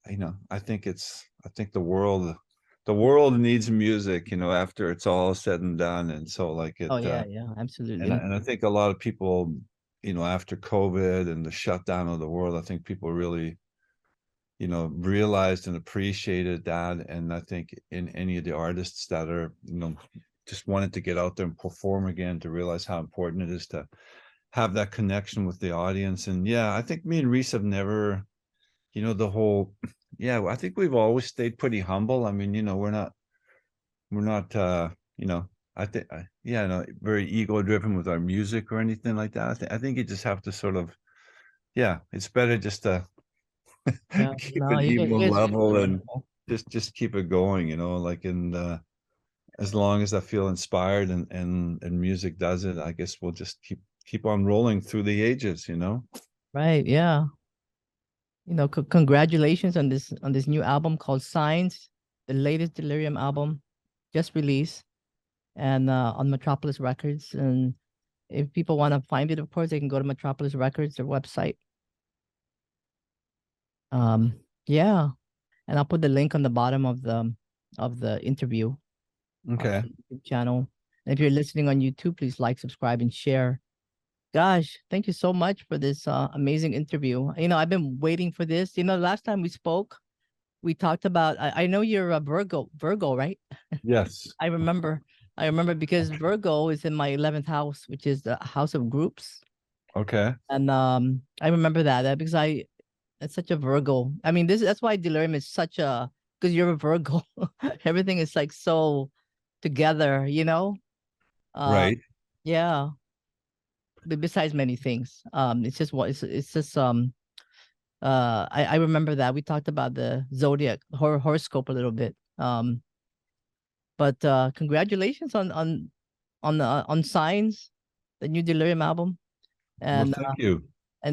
you know, I think the world needs music, you know, after it's all said and done. And so like oh yeah, yeah, absolutely. and I think a lot of people, you know, after COVID and the shutdown of the world, I think people really, you know, realized and appreciated that. And I think in any of the artists that are, you know, just wanted to get out there and perform again, to realize how important it is to have that connection with the audience. And yeah, I think me and Rhys have never, you know, the whole, yeah, I think we've always stayed pretty humble. I mean, you know, we're not, you know, I think, yeah, no, very ego driven with our music or anything like that. I think you just have to sort of, yeah, it's better just to Yeah, keep no, an you even guys are really level and wonderful. just keep it going, you know, like, and as long as I feel inspired and music does it, I guess we'll just keep on rolling through the ages, you know. Right, yeah. You know, congratulations on this new album called Signs, the latest Delirium album just released, and on Metropolis Records. And if people want to find it, of course, they can go to Metropolis Records, their website. Um, yeah, and I'll put the link on the bottom of the interview on Okay. the YouTube channel. And if you're listening on YouTube, please like, subscribe, and share. Gosh, thank you so much for this amazing interview. You know, I've been waiting for this. You know, last time we spoke, we talked about. I know you're a Virgo, right? Yes. I remember. I remember because Virgo is in my 11th house, which is the house of groups. Okay. And I remember that because it's such a Virgo. I mean, that's why Delirium is such a, because you're a Virgo. Everything is like so together, you know? Uh Right. yeah. Besides many things. It's just what it's just I remember that. We talked about the zodiac horoscope a little bit. But congratulations on Signs, the new Delirium album. Well, And thank you. I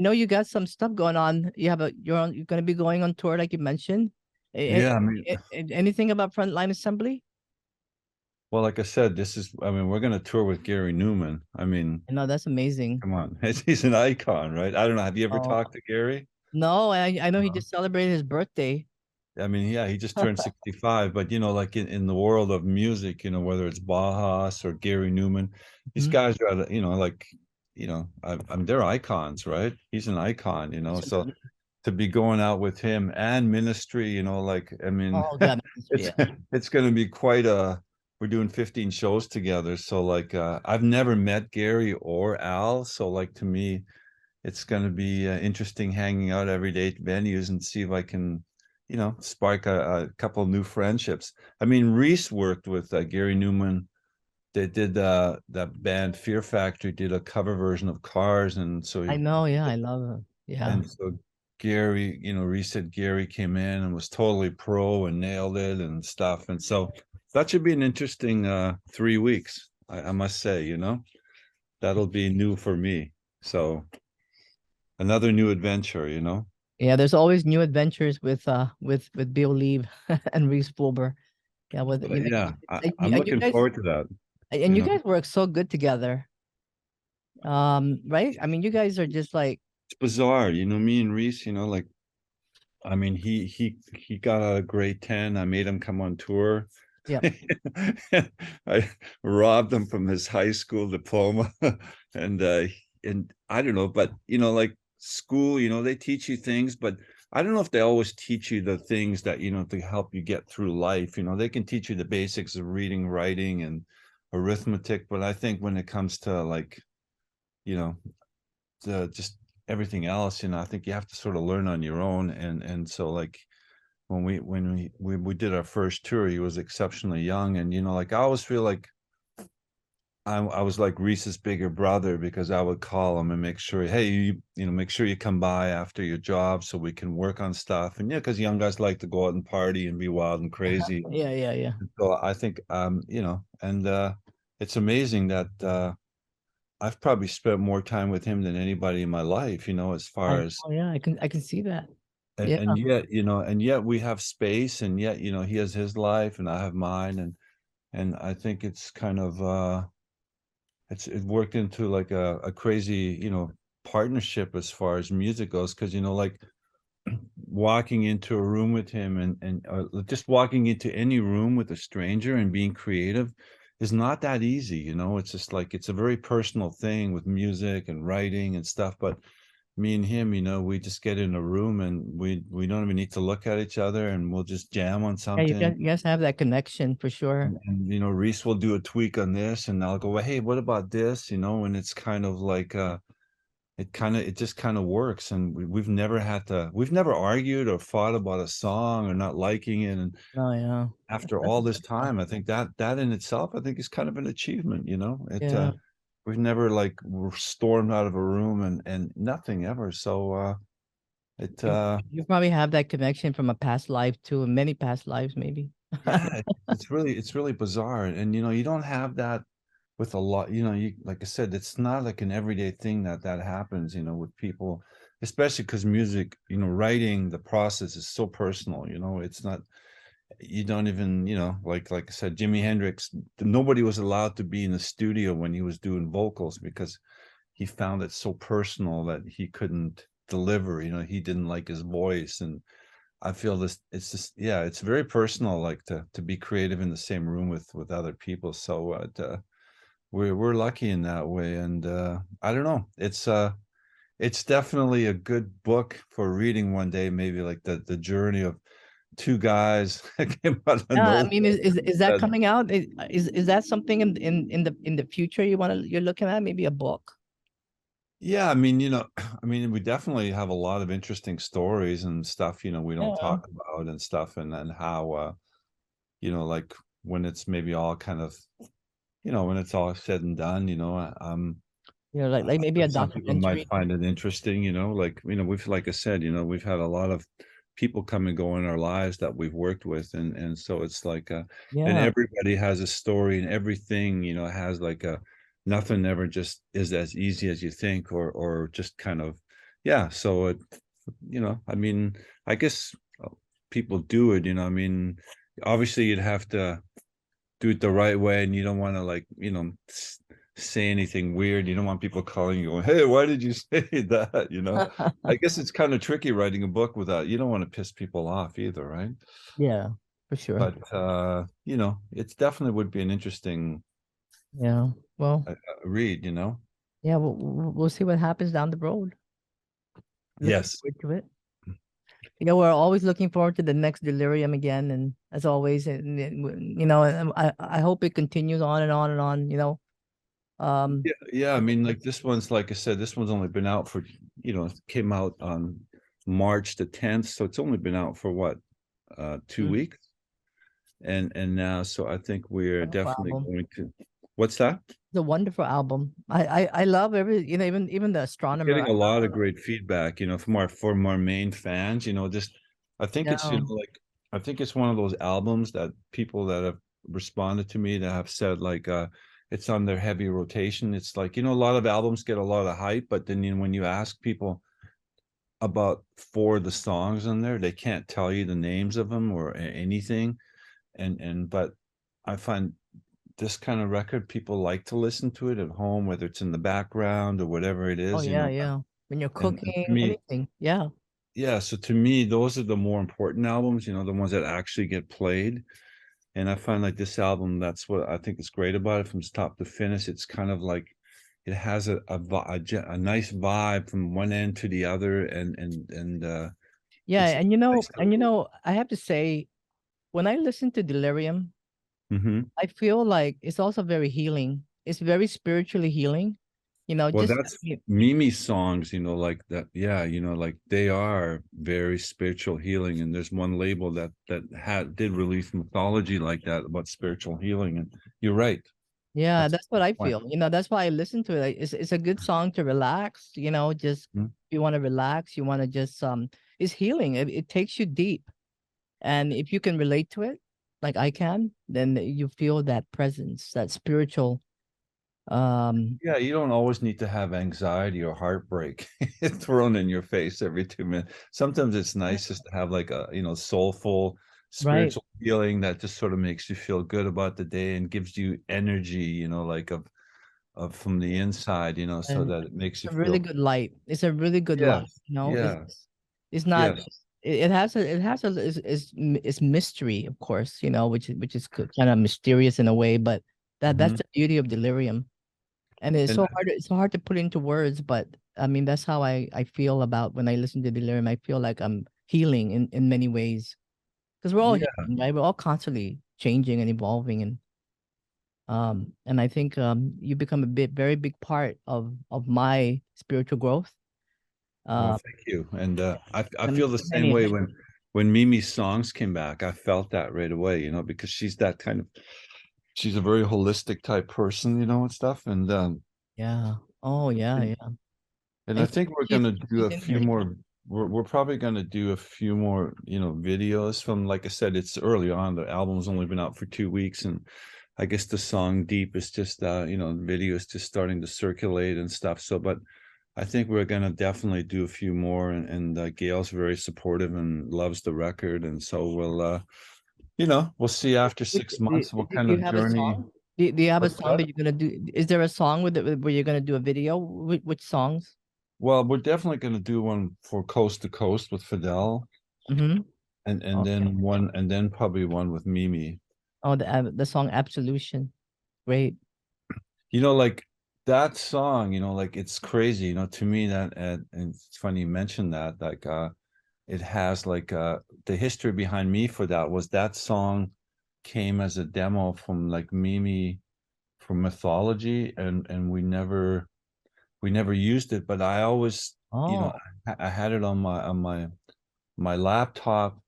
know you got some stuff going on. You're gonna be going on tour like you mentioned. Yeah, I mean, Anything about Frontline Assembly? well, like I said, I mean, we're gonna tour with Gary Newman. I mean, I know that's amazing. come on, he's an icon, right? I don't know. Have you ever Oh talked to Gary? no, I know he No. just celebrated his birthday. I mean, yeah, he just turned 65, but you know, like in the world of music, you know, whether it's Bauhaus or Gary Newman, these Mhm. guys are, you know, like, you know, they're icons, right? He's an icon, you know. So Absolutely. to be going out with him and Ministry, you know, like, I mean, Oh God, it's yeah. it's going to be quite a. We're doing 15 shows together, so like, I've never met Gary or Al, so like to me, it's going to be interesting hanging out every day at venues and see if I can, you know, spark a couple of new friendships. I mean, Rhys worked with Gary Newman. They did that band Fear Factory did a cover version of Cars, and so I know. Yeah, I love it. Yeah. And so Gary, Rhys said Gary came in and was totally pro and nailed it and stuff. And so that should be an interesting 3 weeks, I must say, that'll be new for me. So another new adventure. Yeah, there's always new adventures with Bill Leeb and Rhys Fulber. Yeah, with But yeah, I'm and you looking guys forward to that. and you guys work so good together. Right? I mean, you guys are just like, It's bizarre, me and Rhys, like, I mean, he got out of grade 10. I made him come on tour. yeah. I robbed him from his high school diploma. and I don't know, but like school, they teach you things, but I don't know if they always teach you the things that, to help you get through life. They can teach you the basics of reading, writing, and arithmetic, but I think when it comes to like, just everything else, I think you have to sort of learn on your own. And so like when we did our first tour, he was exceptionally young, and like I always feel like I was like Rhys's bigger brother, because I would call him and make sure, hey, make sure you come by after your job so we can work on stuff. And because young guys like to go out and party and be wild and crazy. Yeah, yeah, yeah. So I think and it's amazing that I've probably spent more time with him than anybody in my life, as far as, Oh yeah, I can see that. and, Yeah. and yet, and yet we have space, and yet, he has his life and I have mine. And I think it's kind of, it worked into like a crazy, partnership as far as music goes. Cause, like walking into a room with him and just walking into any room with a stranger and being creative is not that easy. It's just like, it's a very personal thing with music and writing and stuff. But me and him, we just get in a room and we don't even need to look at each other, and we'll just jam on Yeah, something. you guys have that connection for sure. And Rhys will do a tweak on this, and I'll go, well, hey, what about this? And it's kind of like it just kind of works. And we've never argued or fought about a song or not liking it. And Oh yeah. after all this time, I think that in itself, I think, is kind of an achievement. Yeah. We've never like stormed out of a room and nothing ever. So You probably have that connection from a past life too, many past lives maybe. yeah, it's really bizarre. And you don't have that with a lot, you, like I said, it's not like an everyday thing that happens, with people, especially because music, writing, the process is so personal. It's not, you don't even, like I said, Jimi Hendrix, nobody was allowed to be in the studio when he was doing vocals, because he found it so personal that he couldn't deliver. He didn't like his voice. And I feel this, it's just, yeah, it's very personal, like to be creative in the same room with other people. So we're lucky in that way. And I don't know, it's definitely a good book for reading one day, maybe like the journey of two guys that came out of Yeah, I nowhere. mean, is that coming out? Is that something in the future you're looking at? Maybe a book? Yeah, I mean, I mean, we definitely have a lot of interesting stories and stuff, we don't Yeah. talk about and stuff, and then how like when it's maybe all kind of, when it's all said and done, Like maybe a some people might documentary. find it interesting, like, we've, like I said, we've had a lot of people come and go in our lives that we've worked with. And so it's like, and Yeah. everybody has a story, and everything, has like nothing ever just is as easy as you think, or just kind of, yeah. So it, I mean, I guess people do it, I mean, obviously you'd have to do it the right way, and you don't want to, like, say anything weird. You don't want people calling you going, hey, why did you say that? I guess it's kind of tricky writing a book without, you don't want to piss people off either, right? Yeah, for sure. But it's definitely would be an interesting Yeah. uh, Well, read. yeah, we'll see what happens down the road. Looking Yes. forward to it. We're always looking forward to the next Delerium again, and as always, and I hope it continues on and on and on. Yeah, I mean, like this one's, like I said, this one's only been out for, came out on March the 10th, so it's only been out for what, 2 weeks. And now, so I think we're definitely going to, What's that? It's a wonderful album. I love every, you know, even the astronomer. Getting a lot of great feedback, from our main fans, just I think it's, Yeah. like I think it's one of those albums that people that have responded to me that have said like it's on their heavy rotation. It's like, a lot of albums get a lot of hype, but then when you ask people about four of the songs on there, they can't tell you the names of them or anything. But I find this kind of record, people like to listen to it at home, whether it's in the background or whatever it Oh is, yeah, yeah. When you're and to cooking, me, anything. Yeah. yeah, so to me, those are the more important albums, the ones that actually get played. And I find like this album, that's what I think is great about it from top to finish. It's kind of like it has a nice vibe from one end to the other, and Yeah, it's and nice I have to say, when I listen to Delirium, Mhm. I feel like it's also very healing. It's very spiritually healing. You know, Well, just that's Mimi's songs, like that. Yeah, like they are very spiritual healing. And there's one label that did release mythology like that about spiritual healing. And you're right. yeah, That's that's what I why. feel. You know, that's why I listen to it. Like, it's a good song to relax, just Mhm. if you want to relax, you want to just it's healing. It takes you deep. And if you can relate to it, like I can, then you feel that presence, that spiritual Yeah, you don't always need to have anxiety or heartbreak thrown in your face every 2 minutes. Sometimes it's nice just to have like a, soulful, right. spiritual feeling that just sort of makes you feel good about the day and gives you energy, like of from the inside, so And that it makes it's you a really feel. good light. It's a really good light, Yes, you know. yeah, It's not yes. it has a it's mystery, of course, which is kind of mysterious in a way, but that's Mhm. the beauty of Delirium. And it's And so hard it's so hard to put into words, but I mean that's how I feel about when I listen to Delirium. I feel like I'm healing in many ways. Because we're all yeah, healing, right? We're all constantly changing and evolving, and I think you become a very big part of my spiritual growth. well, Uh, thank you. And I and feel the same many way when Mimi's songs came back. I felt that right away, because she's that kind of she's a very holistic type person, and stuff. yeah. Oh yeah, And, yeah. and I And think we're she's gonna do she's a in few there. more. We're probably gonna do a few more, videos from. Like I said, it's early on. The album's only been out for 2 weeks, and I guess the song "Deep" is just, the video is just starting to circulate and stuff. So, but I think we're gonna definitely do a few more. And Gail's very supportive and loves the record, and so we'll see after Which, 6 months what do kind you of have a journey. song? Do you have a What's song that? that you're gonna do? Is there a song where you're gonna do a video? Which songs? Well, we're definitely going to do one for Coast to Coast with Phildel, Mm-hmm. and Okay. then one, and then probably one with Mimi. Oh, the song Absolution. Great. Like that song, like it's crazy, to me that, and it's funny you mentioned that, like it has like the history behind me for that was that song came as a demo from like Mimi from Mythology, and we never used it, but I always, Oh, I had it on my laptop.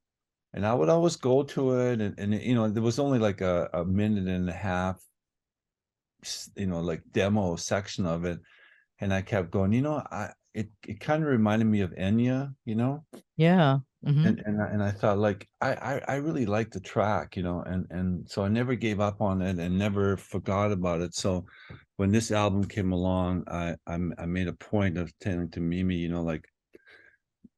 And I would always go to it, and there was only like a minute and a half, like demo section of it, and I kept going. It kind of reminded me of Enya, yeah. Mm-hmm. and I thought like I really liked the track, and so I never gave up on it and never forgot about it. So when this album came along, I made a point of telling to Mimi,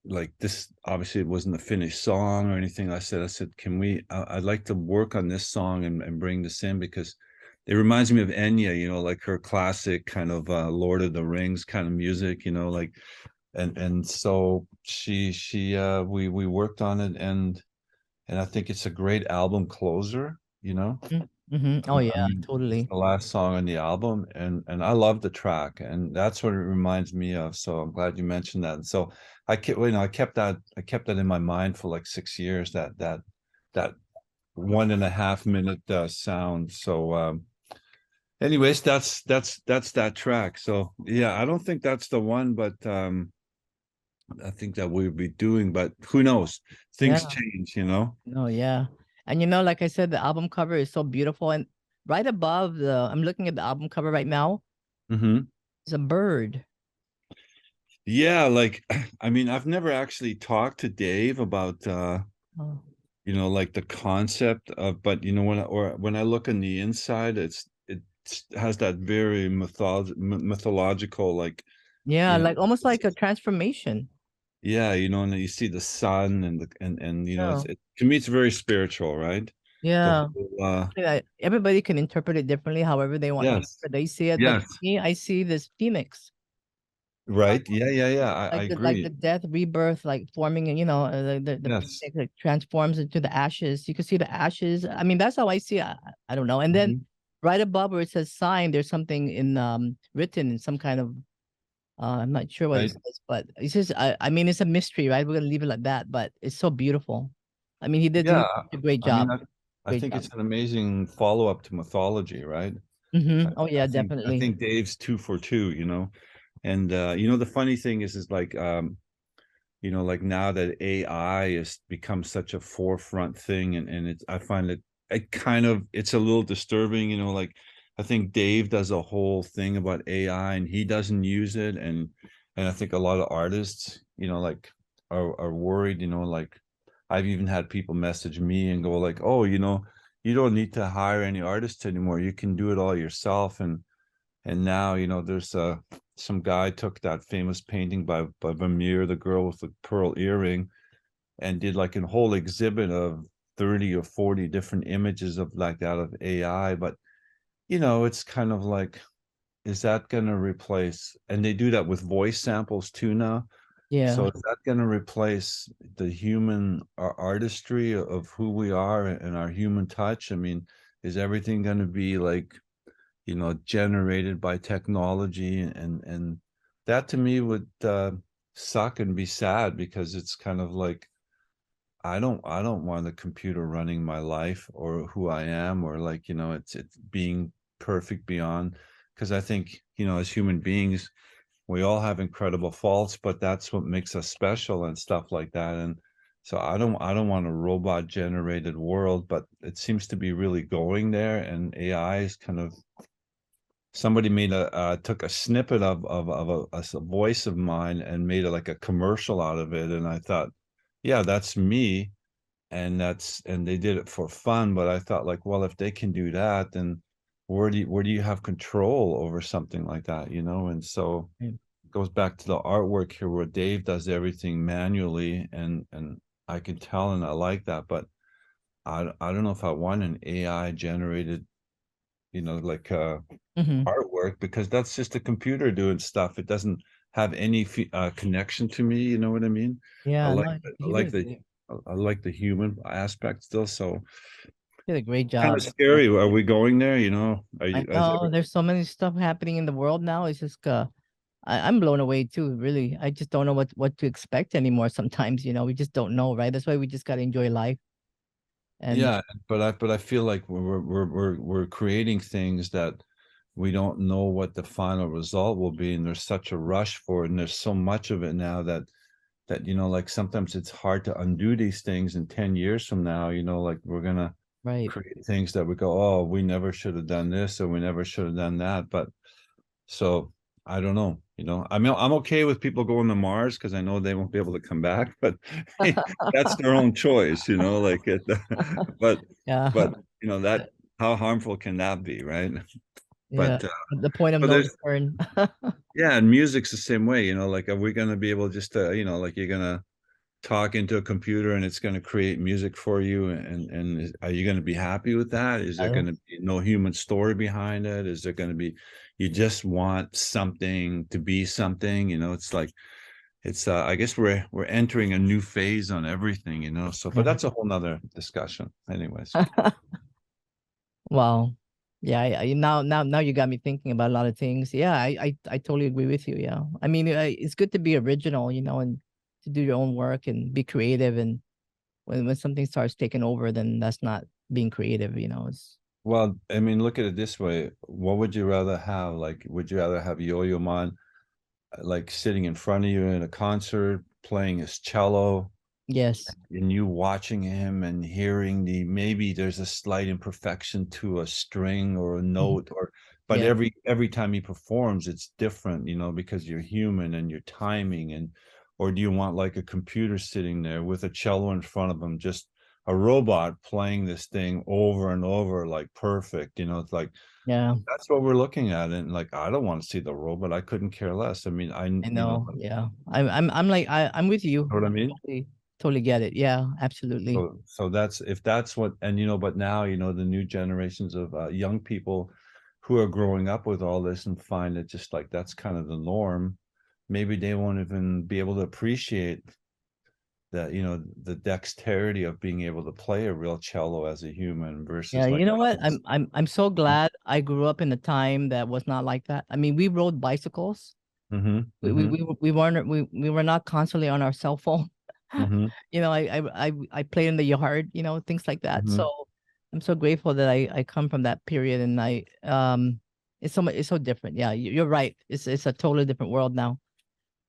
like this, obviously it wasn't a finished song or anything. I said, can we, I'd like to work on this song and bring this in, because it reminds me of Enya, like her classic kind of Lord of the Rings kind of music, like, and so we worked on it, and I think it's a great album closer, Mm-hmm. Oh I yeah, mean, it's totally. the last song on the album, and I love the track, and that's what it reminds me of. So I'm glad you mentioned that. And so I kept that in my mind for like 6 years. That 1.5 minute sound. So, anyways, that's that track. So yeah, I don't think that's the one, but I think that we'll be doing. But who knows? Things Yeah. change, No, yeah. And like I said, the album cover is so beautiful. And right above I'm looking at the album cover right now. Mm-hmm. It's a bird. Yeah, like I mean, I've never actually talked to Dave about Oh, like the concept of, but when I look on the inside, it has that very mythological, like, yeah, you know, like almost like a transformation. yeah, and you see the sun and Yeah, to me it's very spiritual, right? The yeah. whole Yeah, everybody can interpret it differently, however they want, yes, however they see it. But yes, to me, I see this phoenix, right, yeah, I like the agree. death, rebirth, like forming, and the Yes. phoenix like transforms into the ashes. You can see the ashes. I mean, that's how I see it. I don't know. And then Mhm. right above where it says sign, there's something in written in some kind of I'm not sure what it Right. says, but it's just I mean it's a mystery, right? We're gonna leave it like that, but it's so beautiful. I mean, he Yeah, did a great I mean, job. I Great think job. it's an amazing follow-up to mythology, right? Oh I yeah, think definitely. Dave's two for two, and the funny thing is like like now that AI has become such a forefront thing, and it's I find it's a little disturbing, like I think Dave does a whole thing about AI and he doesn't use it, and I think a lot of artists, like are worried, like I've even had people message me and go like, oh, you don't need to hire any artists anymore. You can do it all yourself. And now, there's some guy took that famous painting by Vermeer, the girl with the pearl earring, and did like a whole exhibit of 30 or 40 different images of like that of AI. But it's kind of like, is that going to replace? And they do that with voice samples too now. Yeah. So is that going to replace the human artistry of who we are and our human touch? I mean, is everything going to be like generated by technology, and that to me would suck and be sad, because it's kind of like I don't want a computer running my life or who I am, or like it's being perfect beyond, because I think as human beings we all have incredible faults, but that's what makes us special and stuff like that. And so I don't want a robot generated world, but it seems to be really going there, and AI is kind of, somebody made took a snippet of a voice of mine and made it like a commercial out of it, and I thought, yeah, that's me, and they did it for fun. But I thought, like, well, if they can do that, then where do you have control over something like that, and so Right. it goes back to the artwork here where Dave does everything manually, and I can tell, and I like that, but I don't know if I want an AI generated, like Mm-hmm. artwork, because that's just a computer doing stuff. It doesn't have any connection to me. You know what I mean? I Yeah, like no, I he like did, the I like the human aspect still. So he did a great kind of job. Yeah. scary. Are we going there? Are I you? know there's so many stuff happening in the world now. It's just I'm blown away too, really. I just don't know what to expect anymore sometimes, we just don't know, right? That's why we just gotta enjoy life. And Yeah, but I feel like we're creating things that we don't know what the final result will be, and there's such a rush for it, and there's so much of it now that like sometimes it's hard to undo these things in 10 years from now, like we're gonna right. create things that we go, oh, we never should have done this, or we never should have done that. But so I don't know, I mean, I'm okay with people going to Mars because I know they won't be able to come back, but that's their own choice, like it, but Yeah. but that, how harmful can that be, right? Yeah. But At the point of but no there's, return. yeah, and music's the same way, like, are we going to be able just to, like, you're going to talk into a computer and it's going to create music for you, are you going to be happy with that? Is there going to be no human story behind it? Is there going to be, you just want something to be something, it's like, it's I guess we're entering a new phase on everything, so, but Yeah. that's a whole nother discussion anyways. Wow. Yeah, now you got me thinking about a lot of things. Yeah, I totally agree with you. Yeah. I mean, it's good to be original, and to do your own work and be creative. And when something starts taking over, then that's not being creative, It's Well, I mean, look at it this way. What would you rather have? Like, would you rather have Yo-Yo Man like sitting in front of you in a concert playing his cello, Yes. and you watching him and hearing maybe there's a slight imperfection to a string or a Mhm. note, but Yeah. every time he performs it's different, because you're human and you're timing. Or do you want like a computer sitting there with a cello in front of him, just a robot playing this thing over and over, like perfect? It's like, Yeah. that's what we're looking at. And like, I don't want to see the robot. I couldn't care less. I mean, I know. like, Yeah. I'm like I'm with you. know what I I mean? totally get it. Yeah, absolutely. So that's, if that's what, and but now, the new generations of young people who are growing up with all this and find it just like that's kind of the norm. Maybe they won't even be able to appreciate that, the dexterity of being able to play a real cello as a human Yeah, versus you like know what? us. I'm so glad I grew up in a time that was not like that. I mean, we rode bicycles. Mm-hmm. Mm-hmm. We were not constantly on our cell phone. Mm-hmm. I played in the yard, things like that. Mm-hmm. So I'm so grateful that I come from that period, and it's so different. Yeah, you're right. It's a totally different world now.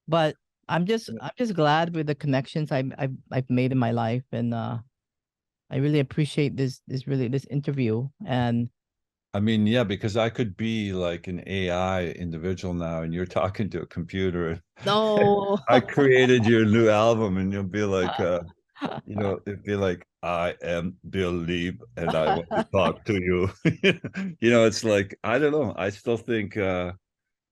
But I'm just glad with the connections I've made in my life, and I really appreciate this interview. And I mean, yeah, because I could be like an AI individual now, and you're talking to a computer. no, I created your new album, and you'll be like, it'd be like, I am Bill Leeb, and I want to talk to you. It's like, I don't know. I still think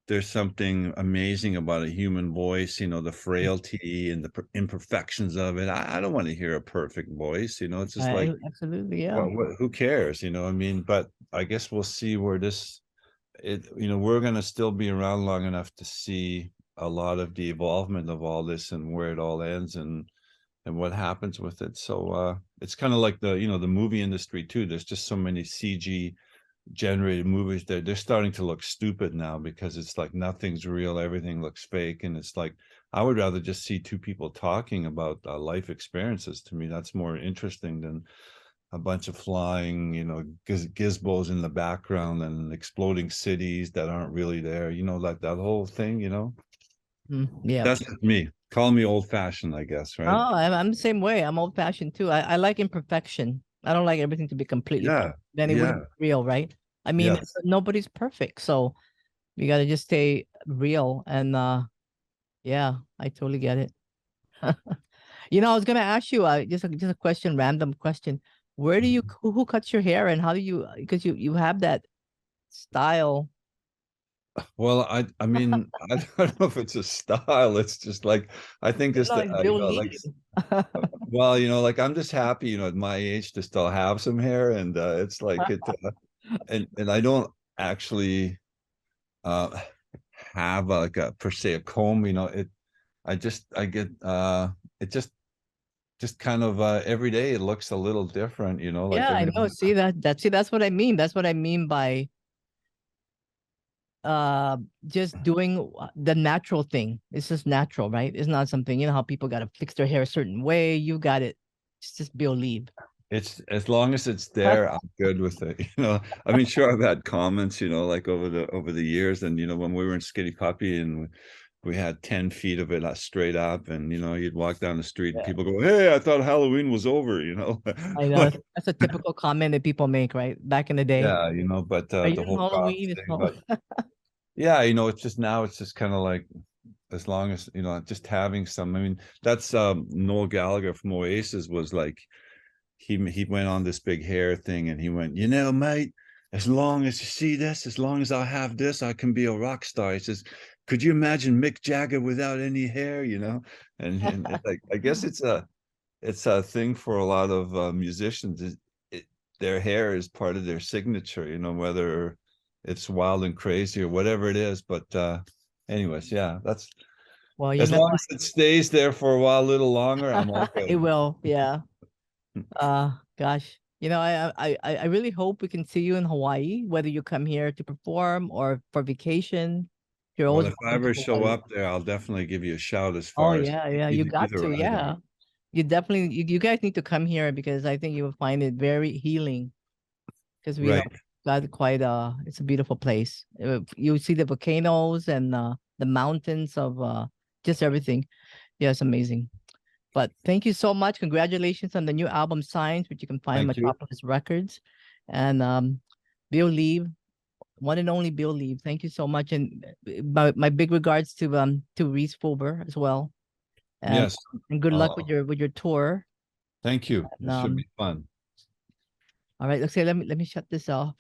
there's something amazing about a human voice, the frailty and the imperfections of it. I don't want to hear a perfect voice. It's just like, absolutely, yeah. who cares? I mean, but I guess we'll see where we're going to still be around long enough to see a lot of the evolvement of all this and where it all ends and what happens with it. So it's kind of like the movie industry too. There's just so many CG generated movies that they're starting to look stupid now because it's like nothing's real, everything looks fake. And it's like, I would rather just see two people talking about life experiences. To me, that's more interesting than a bunch of flying, gizmos in the background and exploding cities that aren't really there, like that whole thing. Yeah. That's just me. Call me old fashioned, I guess, right? Oh, I'm the same way. I'm old fashioned too. I like imperfection. I don't like everything to be completely Yeah. perfect. Then it Yeah. wouldn't be real, right? I mean, Yes. nobody's perfect, so you got to just stay real. And yeah, I totally get it. I was gonna ask you just a question, random question. Where do you who cuts your hair, and how do you, because you have that style? Well, I mean, I don't know if it's a style. It's just like, I think You're just like Bill like, Lee. well, like I'm just happy, at my age to still have some hair, and it's like and I don't actually uh have like a per se a comb. I get it just kind of every day it looks a little different. Like, Yeah, I I mean, know. That's what I mean. That's what I mean by uh just doing the natural thing. It's just natural, right? It's not something, how people got to fix their hair a certain way. You got it. It's just Bill Leeb. it's, as long as it's there, I'm good with it. I mean, sure, I've had comments, like over the years, and when we were in Skinny Puppy and we had 10 feet of it straight up, and you'd walk down the street and Yeah, people go, "Hey, I thought Halloween was over," I know. Like, That's a typical comment that people make, right? Back in the day. yeah, but Are you the in whole goth Halloween? It's thing. Hall- But yeah, it's just now, it's just kind of like, as long as just having some. I mean, that's Noel Gallagher from Oasis was like, he went on this big hair thing, and he went, mate, as long as you see this, as long as I have this, I can be a rock star. He says, could you imagine Mick Jagger without any hair? And it's like, I guess it's a thing for a lot of musicians. Their hair is part of their signature, whether it's wild and crazy or whatever it is. But anyways, yeah, that's, Well, as long as it stays there for a while, a little longer, I'm all it good. will. Yeah. Gosh. I really hope we can see you in Hawaii, whether you come here to perform or for vacation. You're Well, always if I welcome to ever show Hawaii. up there, I'll definitely give you a shout as Oh far as yeah, yeah. You got either to, I do. yeah. You definitely, you guys need to come here because I think you will find it very healing. Because we know Right. got quite it's a beautiful place. You see the volcanoes and the mountains of just everything. Yeah, it's amazing. But thank you so much. Congratulations on the new album Signs, which you can find on Thank you. Metropolis Records. And Bill Leeb, one and only Bill Leeb. Thank you so much. And my big regards to Rhys Fulber as well. And, Yes. and good luck with your tour. Thank you. And, It should be fun. all right, let's say let me shut this off.